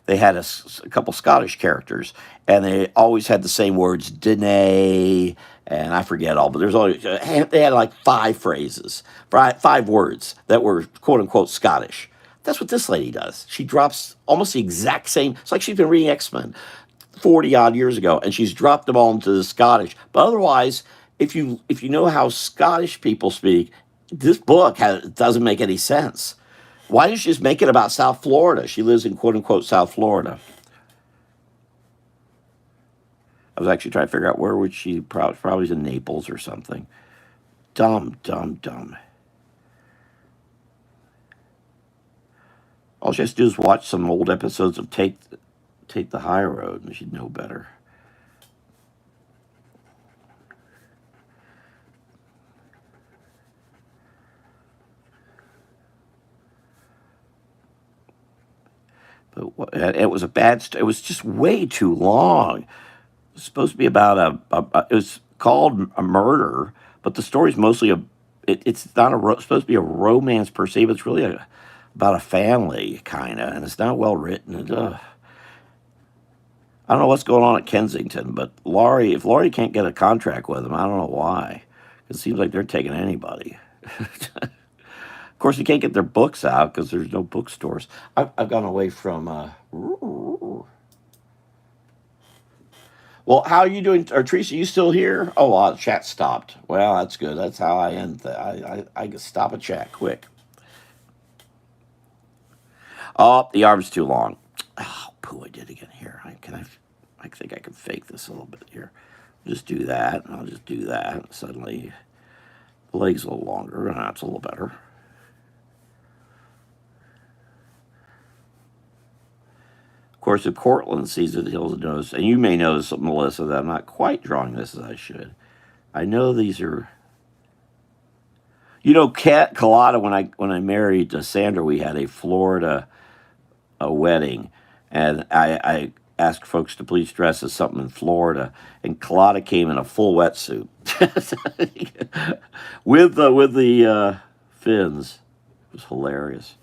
they had a couple Scottish characters, and they always had the same words, "dene," and I forget all, but there's always they had like 5 phrases, 5 words that were quote unquote Scottish. That's what this lady does. She drops almost the exact same. It's like she's been reading X-Men 40 odd years ago, and she's dropped them all into the Scottish. But otherwise, if you know how Scottish people speak, this book doesn't make any sense. Why did she just make it about South Florida? She lives in quote unquote South Florida. I was actually trying to figure out where would she probably in Naples or something. Dumb. All she has to do is watch some old episodes of Take the High Road, and she'd know better. But it was it was just way too long. It was supposed to be about it was called a murder, but the story's mostly it's not supposed to be a romance per se, but it's really about a family kind of, and it's not well written. I don't know what's going on at Kensington, but if Laurie can't get a contract with them, I don't know why. It seems like they're taking anybody. Of course, you can't get their books out because there's no bookstores. I've gone away from. Well, how are you doing, or Teresa? You still here? Oh, chat stopped. Well, that's good. That's how I end. I can stop a chat quick. Oh, the arm's too long. Oh, poo! I did again. Here, I think I can fake this a little bit here. Just do that, and I'll just do that. Suddenly, the leg's a little longer, and that's a little better. Of course, if Cortland sees it, he'll notice, and you may notice, Melissa, that I'm not quite drawing this as I should. I know these are. You know, Cat Colada. When I married Sandra, we had a Florida a wedding, and I asked folks to please dress as something in Florida, and Colada came in a full wetsuit with the fins. It was hilarious.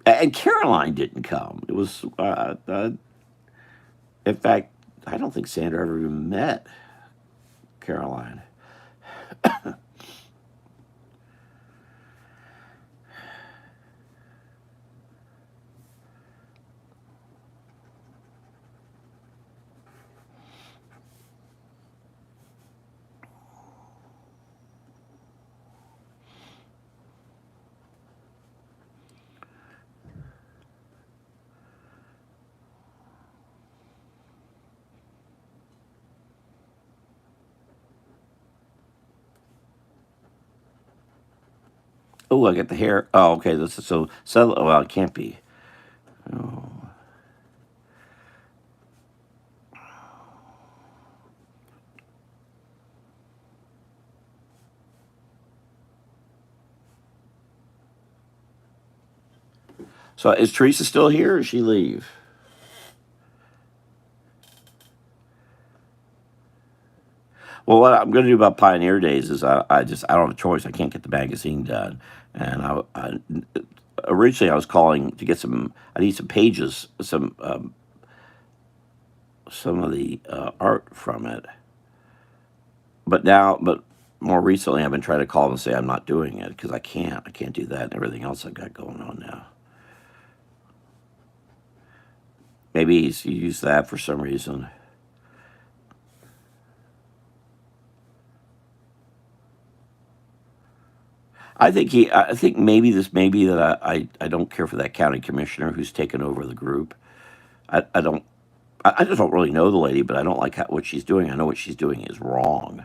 And Caroline didn't come. It was, in fact, I don't think Sandra ever even met Caroline. Oh, I got the hair. Oh, okay. This is so. Well, it can't be. Oh. So is Teresa still here, or did she leave? Well, what I'm going to do about Pioneer Days is I don't have a choice. I can't get the magazine done, and originally I was calling to get some. I need some pages, some of the art from it. But more recently I've been trying to call them and say I'm not doing it because I can't. I can't do that and everything else I've got going on now. Maybe he's used that for some reason. I think maybe this may be that I don't care for that county commissioner who's taken over the group. I don't. I just don't really know the lady, but I don't like what she's doing. I know what she's doing is wrong.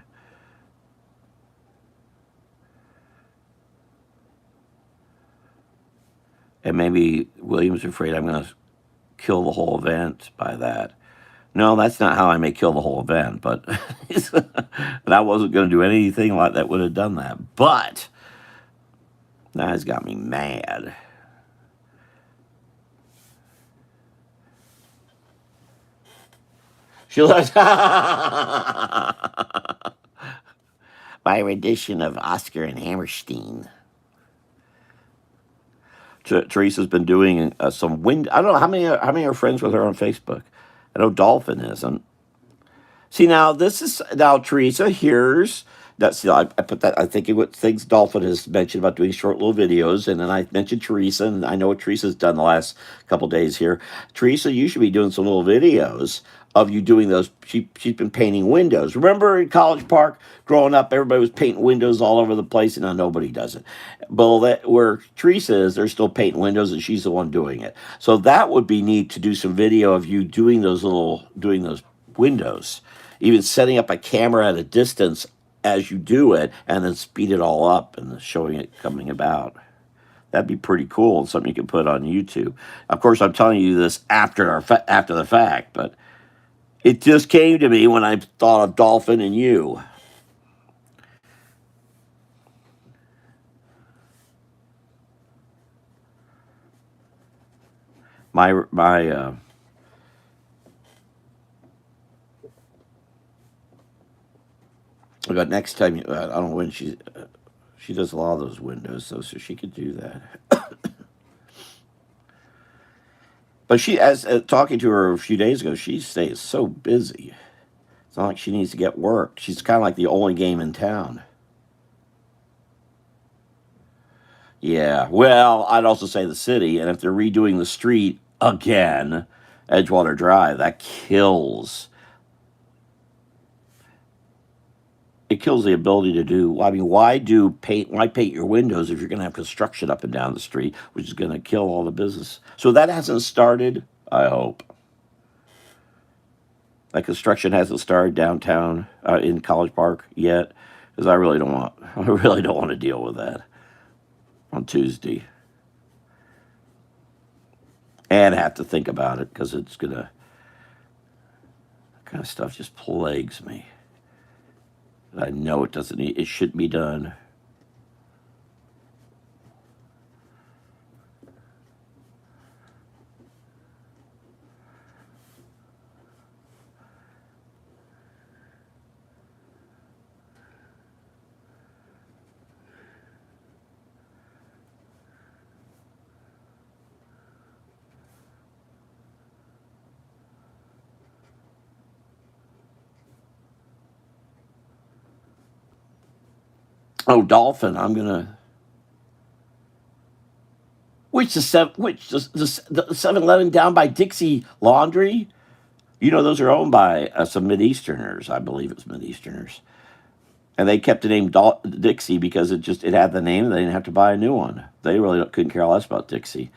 And maybe William's afraid I'm going to kill the whole event by that. No, that's not how I may kill the whole event, but and I wasn't going to do anything like that would have done that. But that has got me mad. She loves my rendition of Oscar and Hammerstein. Teresa's been doing some wind. I don't know how many are friends with her on Facebook. I know Dolphin isn't. See now Teresa. Here's that's I put that I think it what things Dolphin has mentioned about doing short little videos, and then I mentioned Teresa, and I know what Teresa's done the last couple days here. Teresa, you should be doing some little videos of you doing those. She's been painting windows. Remember in College Park growing up, everybody was painting windows all over the place, and now nobody does it. Well, that where Teresa is, they're still painting windows, and she's the one doing it. So that would be neat to do some video of you doing those windows, even setting up a camera at a distance as you do it, and then speed it all up and showing it coming about. That'd be pretty cool and something you can put on YouTube. Of course, I'm telling you this after the fact, but it just came to me when I thought of Dolphin and you. My but next time I don't know when she does a lot of those windows, so she could do that. But she, as talking to her a few days ago, she stays so busy. It's not like she needs to get work. She's kind of like the only game in town. Yeah, well, I'd also say the city, and if they're redoing the street again, Edgewater Drive, that kills. It kills the ability to do. I mean, why do paint? Why paint your windows if you're going to have construction up and down the street, which is going to kill all the business? So that hasn't started. I hope that construction hasn't started downtown in College Park yet, because I really don't want. I really don't want to deal with that on Tuesday, and have to think about it because it's gonna. That kind of stuff just plagues me. I know it doesn't. It shouldn't be done. Oh, Dolphin! I'm gonna. The 7-Eleven down by Dixie Laundry? You know those are owned by some Mid Easterners. I believe it's Mid Easterners, and they kept the name Dixie because it had the name. And they didn't have to buy a new one. They really couldn't care less about Dixie.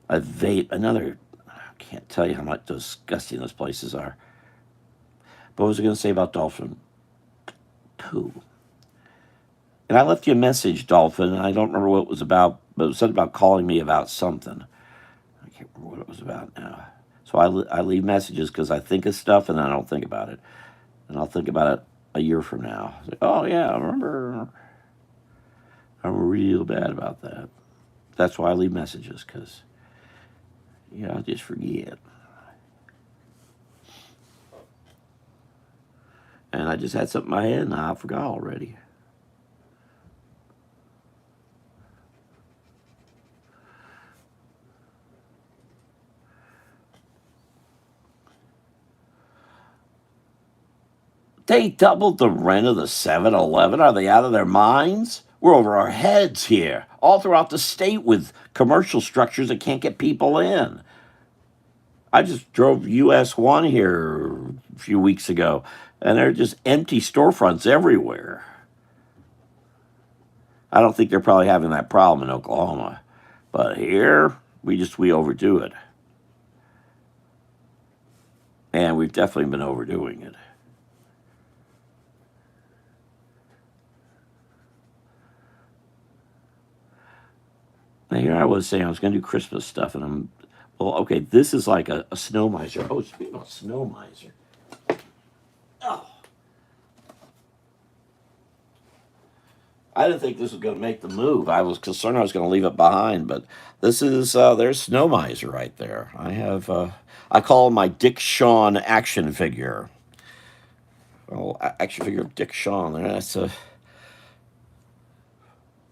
A vape, another. I can't tell you how much disgusting those places are. But what was I going to say about Dolphin? Two. And I left you a message, Dolphin. And I don't remember what it was about, but it was something about calling me about something. I can't remember what it was about now. So I leave messages because I think of stuff and I don't think about it. And I'll think about it a year from now. Like, oh, yeah, I remember. I'm real bad about that. That's why I leave messages because, I just forget. And I just had something in my head and I forgot already. They doubled the rent of the 7-Eleven. Are they out of their minds? We're over our heads here, all throughout the state with commercial structures that can't get people in. I just drove US 1 here a few weeks ago, and there are just empty storefronts everywhere. I don't think they're probably having that problem in Oklahoma. But here, we overdo it. And we've definitely been overdoing it. Now here I was saying I was going to do Christmas stuff, and okay, this is like a snow miser. Oh, speaking of snow miser. Oh, I didn't think this was going to make the move. I was concerned I was going to leave it behind, but this is there's Snow Miser right there. I call him my Dick Shawn action figure. Oh, action figure of Dick Shawn. That's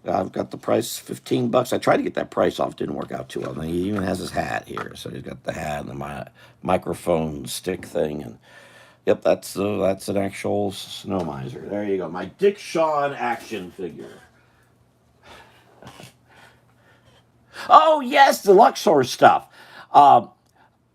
I've got the price $15. I tried to get that price off, didn't work out too well. And he even has his hat here, so he's got the hat and the microphone stick thing, and yep, that's an actual Snow Miser. There you go, my Dick Shawn action figure. Oh yes, the Luxor stuff. Um,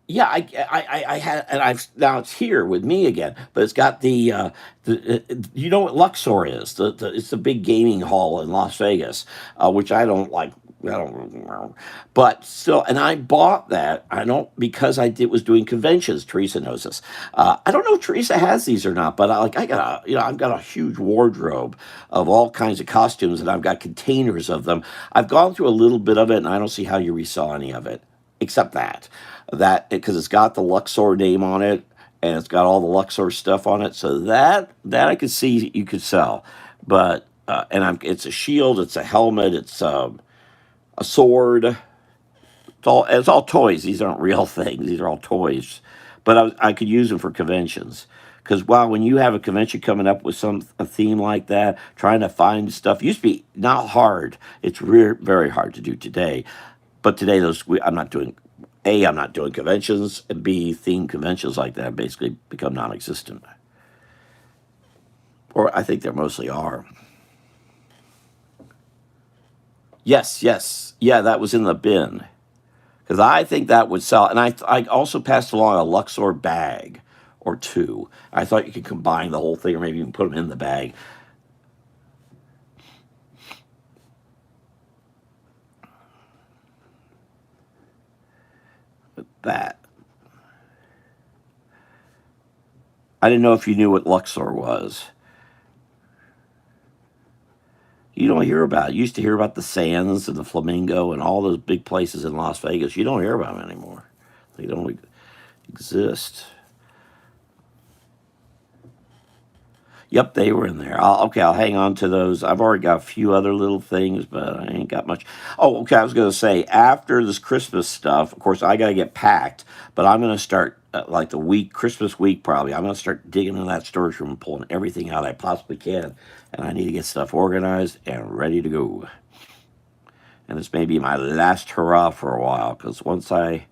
yeah, I had, and I've now it's here with me again, but it's got you know what Luxor is? It's the big gaming hall in Las Vegas, which I don't like. I don't, but still, and I bought that. I don't because was doing conventions. Teresa knows this. I don't know if Teresa has these or not, but I got I've got a huge wardrobe of all kinds of costumes, and I've got containers of them. I've gone through a little bit of it, and I don't see how you resaw any of it except that because it's got the Luxor name on it and it's got all the Luxor stuff on it. So that I could see you could sell, but it's a shield, it's a helmet, it's a sword. It's all toys. These aren't real things. These are all toys, but I could use them for conventions. Because wow, when you have a convention coming up with a theme like that, trying to find stuff used to be not hard. It's very hard to do today. But today, I'm not doing. A, I'm not doing conventions, and B, themed conventions like that basically become non-existent. Or I think there mostly are. Yes, yes. Yeah, that was in the bin. Because I think that would sell. And I also passed along a Luxor bag or two. I thought you could combine the whole thing, or maybe even put them in the bag. But that. I didn't know if you knew what Luxor was. You don't hear about it. You used to hear about the Sands and the Flamingo and all those big places in Las Vegas. You don't hear about them anymore. They don't exist. Yep, they were in there. Okay, I'll hang on to those. I've already got a few other little things, but I ain't got much. Oh, okay, I was going to say, after this Christmas stuff, of course, I got to get packed, but I'm going to start, like the week, Christmas week probably, I'm going to start digging in that storage room and pulling everything out I possibly can. And I need to get stuff organized and ready to go. And this may be my last hurrah for a while, because once I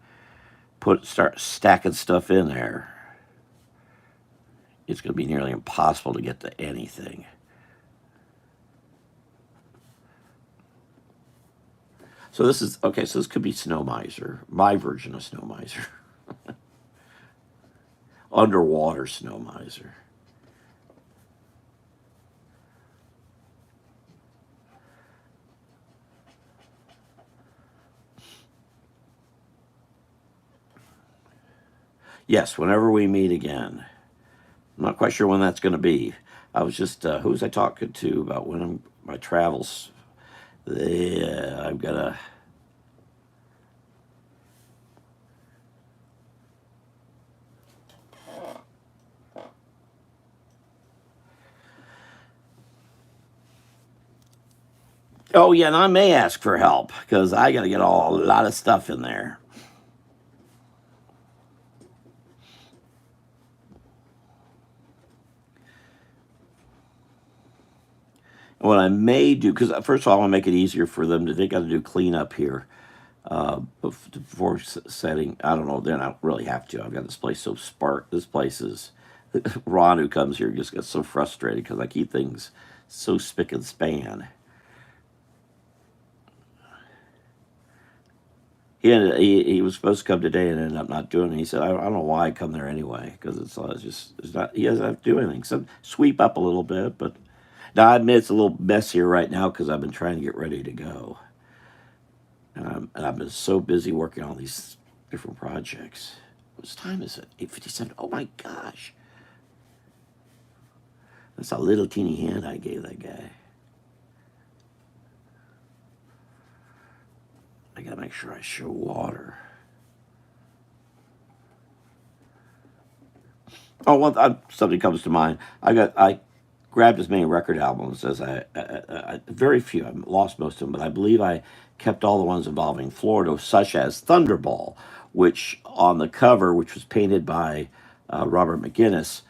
start stacking stuff in there, it's going to be nearly impossible to get to anything. So this is okay. So this could be Snow Miser, my version of Snow Miser, underwater Snow Miser. Yes, whenever we meet again. I'm not quite sure when that's going to be. I was just who was I talking to about my travels? Yeah, I've got a. Oh yeah, and I may ask for help because I got to get a lot of stuff in there. And what I may do, because first of all, I want to make it easier for them. They got to do cleanup here before setting. I don't know. Then I don't really have to. I've got this place so spark. This place is Ron, who comes here, just gets so frustrated because I keep things so spick and span. He was supposed to come today and ended up not doing it. He said, I don't know why I come there anyway, because it's not, he doesn't have to do anything. So sweep up a little bit, but now I admit it's a little messier right now because I've been trying to get ready to go. And I've been so busy working on these different projects. What time is it? 8:57. Oh my gosh. That's a little teeny hand I gave that guy. I gotta make sure I show water. Oh, something comes to mind. I grabbed as many record albums as very few. I lost most of them, but I believe I kept all the ones involving Florida, such as Thunderball, which on the cover, which was painted by Robert McGinnis,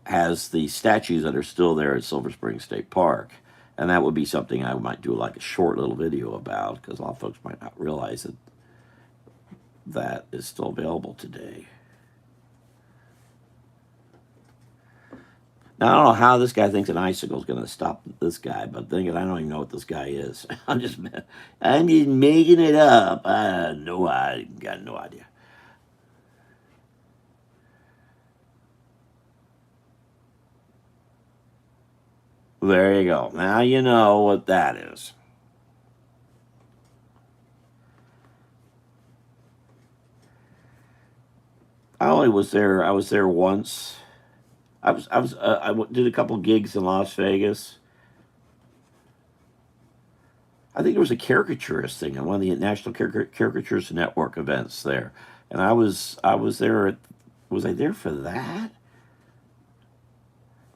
has the statues that are still there at Silver Spring State Park. And that would be something I might do like a short little video about, because a lot of folks might not realize that that is still available today. Now, I don't know how this guy thinks an icicle is going to stop this guy, but thinking I don't even know what this guy is. I'm just making it up. I got no idea. There you go. Now you know what that is. I was there once. Did a couple gigs in Las Vegas. I think there was a caricaturist thing at one of the National Caricaturist Network events there, and I was there. Was I there for that?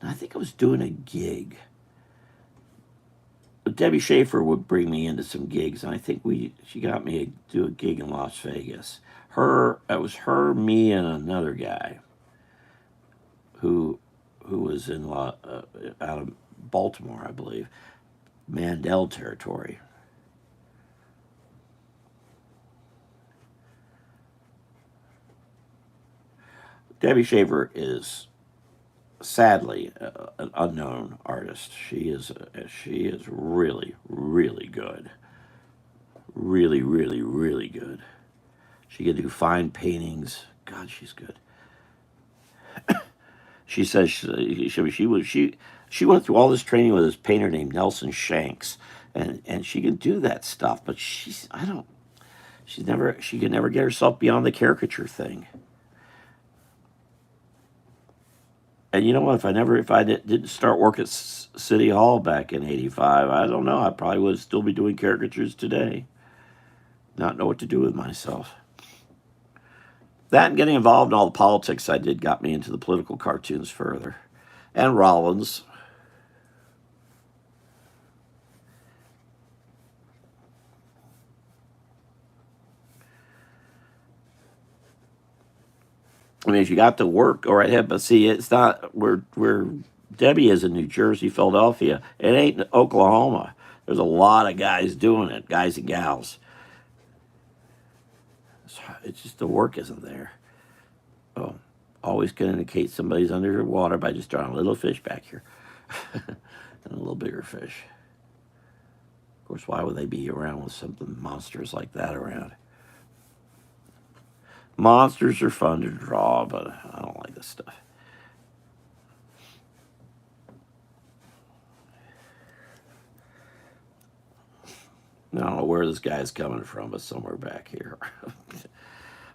I think I was doing a gig. But Debbie Schaefer would bring me into some gigs, and I think she got me to do a gig in Las Vegas. It was her, me, and another guy who was out of Baltimore, I believe, Mandel territory. Debbie Shaver is sadly an unknown artist. She is really really good, really really really good. She can do fine paintings. God, she's good. She says she went through all this training with this painter named Nelson Shanks, and she can do that stuff. But she can never get herself beyond the caricature thing. And you know what? If I didn't start work at City Hall back in '85, I don't know. I probably would still be doing caricatures today. Not know what to do with myself. That and getting involved in all the politics I did got me into the political cartoons further. And Rollins. I mean, if you got to work, go right ahead. But see, it's not where Debbie is in New Jersey, Philadelphia. It ain't Oklahoma. There's a lot of guys doing it, guys and gals. It's just the work isn't there. Oh, always can indicate somebody's under the water by just drawing a little fish back here and a little bigger fish. Of course, why would they be around with something monsters like that around? Monsters are fun to draw, but I don't like this stuff. I don't know where this guy's coming from, but somewhere back here.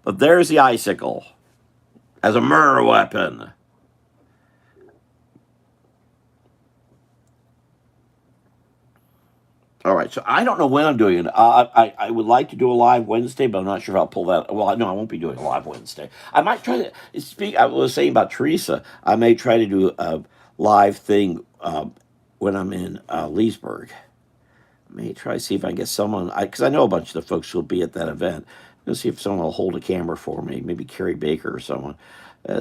But there's the icicle as a murder weapon. All right, so I don't know when I'm doing it. I would like to do a live Wednesday, but I'm not sure if I'll pull that. Well, no, I won't be doing a live Wednesday. I might try to speak. I was saying about Teresa. I may try to do a live thing when I'm in Leesburg. May try to see if I can get someone, because I know a bunch of the folks who'll be at that event. Let's see if someone will hold a camera for me, maybe Carrie Baker or someone.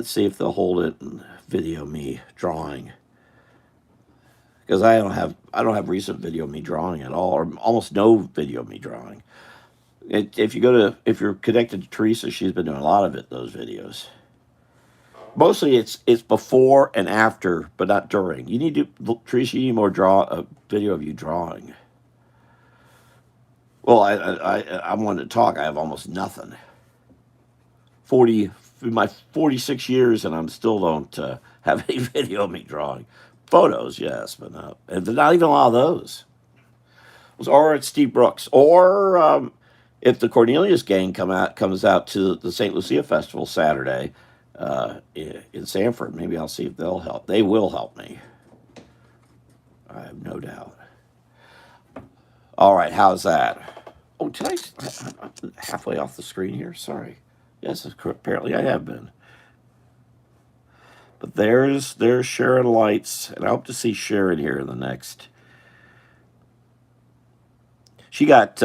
See if they'll hold it and video me drawing. Because I don't have recent video of me drawing at all, or almost no video of me drawing. If you're connected to Teresa, she's been doing a lot of those videos. Mostly it's before and after, but not during. Teresa, you need more a video of you drawing. Well, I'm one to talk. I have almost nothing. In my 46 years, and I'm still don't have any video of me drawing. Photos, yes, but not even a lot of those. Or it's Steve Brooks, or if the Cornelius Gang comes out to the St. Lucia Festival Saturday in Sanford, maybe I'll see if they'll help. They will help me. I have no doubt. All right, how's that? Oh, I'm halfway off the screen here. Sorry. Yes, apparently I have been. But there's Sharon Lights, and I hope to see Sharon here in the next. She got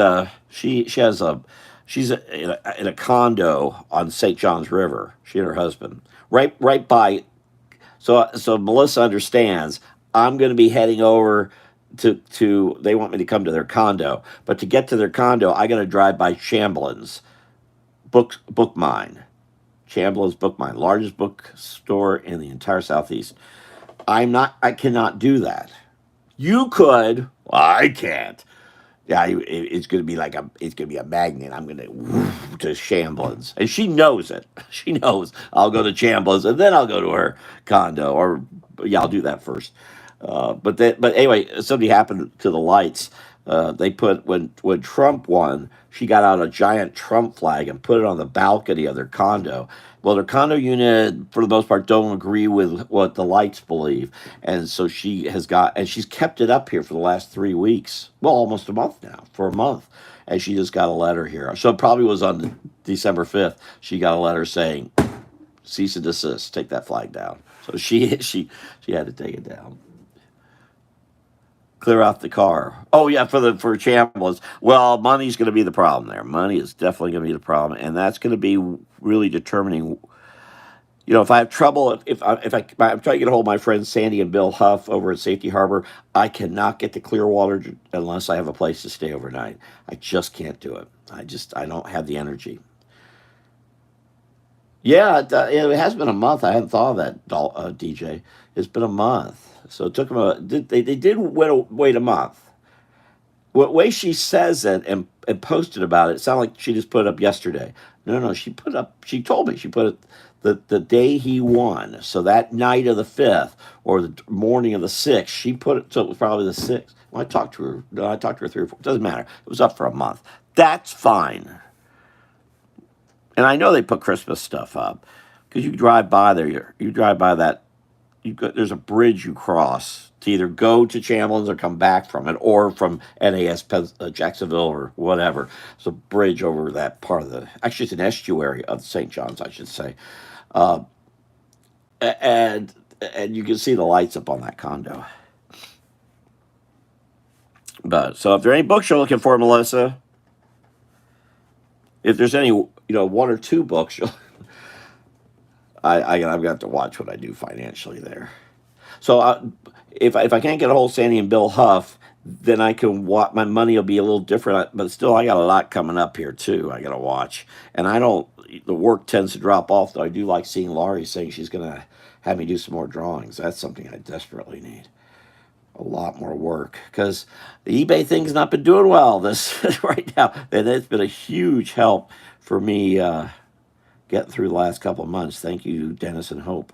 she's in a condo on St. John's River. She and her husband right by. So Melissa understands. I'm going to be heading over to. They want me to come to their condo, but to get to their condo, I got to drive by Chamblin's book mine. Chamblin's Book Mine, largest bookstore in the entire Southeast. I cannot do that. You could. Well, I can't. Yeah, it's going to be it's going to be a magnet. I'm going to Chamblin's, and she knows it. She knows I'll go to Chamblin's, and then I'll go to her condo. Or yeah, I'll do that first. But anyway, something happened to the lights. They put when Trump won, she got out a giant Trump flag and put it on the balcony of their condo. Well, their condo unit, for the most part, don't agree with what the lights believe, and so she's kept it up here for the last 3 weeks. Well, almost a month now, for a month, and she just got a letter here. So it probably was on December 5th. She got a letter saying, "Cease and desist. Take that flag down." So she had to take it down. Clear out the car. Oh yeah, for Chamblin's. Well, money's going to be the problem there. Money is definitely going to be the problem, and that's going to be really determining. If I have trouble, if I'm trying to get a hold of my friends Sandy and Bill Huff over at Safety Harbor, I cannot get to Clearwater unless I have a place to stay overnight. I just can't do it. I don't have the energy. Yeah, it has been a month. I hadn't thought of that, DJ. It's been a month. So it took them they did wait a month. What way she says it and posted about it, it sounded like she just put it up yesterday. No, no, she told me she put it the day he won. So that night of the 5th or the morning of the 6th, she put it, so it was probably the 6th. When I talked to her, no, I talked to her 3 or 4, it doesn't matter. It was up for a month. That's fine. And I know they put Christmas stuff up because you drive by there, you drive by that there's a bridge you cross to either go to Chamberlain's or come back from it, or from NAS Jacksonville or whatever. It's a bridge over that part of the. Actually, it's an estuary of St. John's, I should say, uh, and and you can see the lights up on that condo. But so, if there are any books you're looking for, Melissa, if there's any, one or two books, I've got to watch what I do financially there. So if I can't get a hold of Sandy and Bill Huff, then I can watch. My money will be a little different, but still, I got a lot coming up here too. I got to watch, and I don't. The work tends to drop off, though. I do like seeing Laurie saying she's going to have me do some more drawings. That's something I desperately need. A lot more work because the eBay thing's not been doing well this right now, and it's been a huge help for me getting through the last couple of months. Thank you, Dennis and Hope.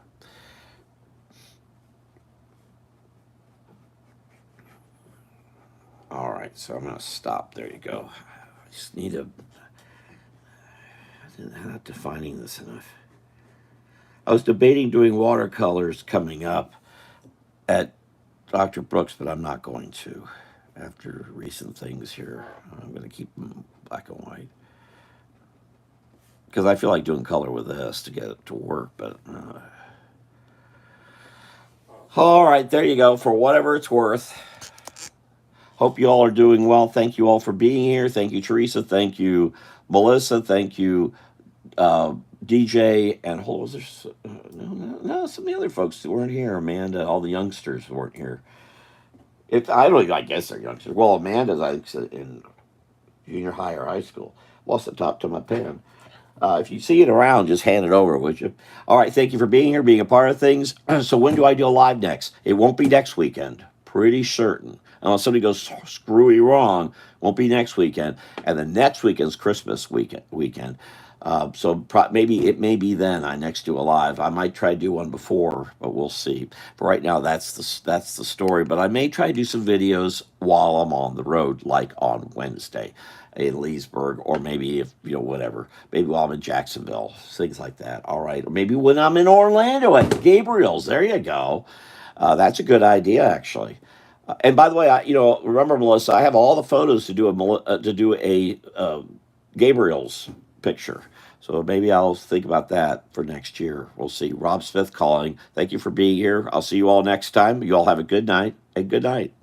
All right, so I'm going to stop. There you go. I just need a. I'm not defining this enough. I was debating doing watercolors coming up at Dr. Brooks, but I'm not going to. After recent things here, I'm going to keep them black and white because I feel like doing color with this to get it to work. But all right, there you go. For whatever it's worth. Hope you all are doing well. Thank you all for being here. Thank you, Teresa. Thank you, Melissa. Thank you, DJ. And was there? No, some of the other folks that weren't here. Amanda, all the youngsters weren't here. I guess they're youngsters. Well, Amanda's in junior high or high school. Lost the top to my pen. If you see it around, just hand it over, would you? All right, thank you for being here, being a part of things. So when do I do a live next? It won't be next weekend. Pretty certain. Unless somebody goes screwy wrong, won't be next weekend. And the next weekend's Christmas weekend. So maybe it may be then I next do a live. I might try to do one before, but we'll see. But right now, that's the story. But I may try to do some videos while I'm on the road, like on Wednesday in Leesburg, or maybe if whatever. Maybe while I'm in Jacksonville, things like that. All right, or maybe when I'm in Orlando at Gabriel's. There you go. That's a good idea, actually. And by the way, remember, Melissa, I have all the photos to do a Gabriel's picture. So maybe I'll think about that for next year. We'll see. Rob Smith calling. Thank you for being here. I'll see you all next time. You all have a good night and good night.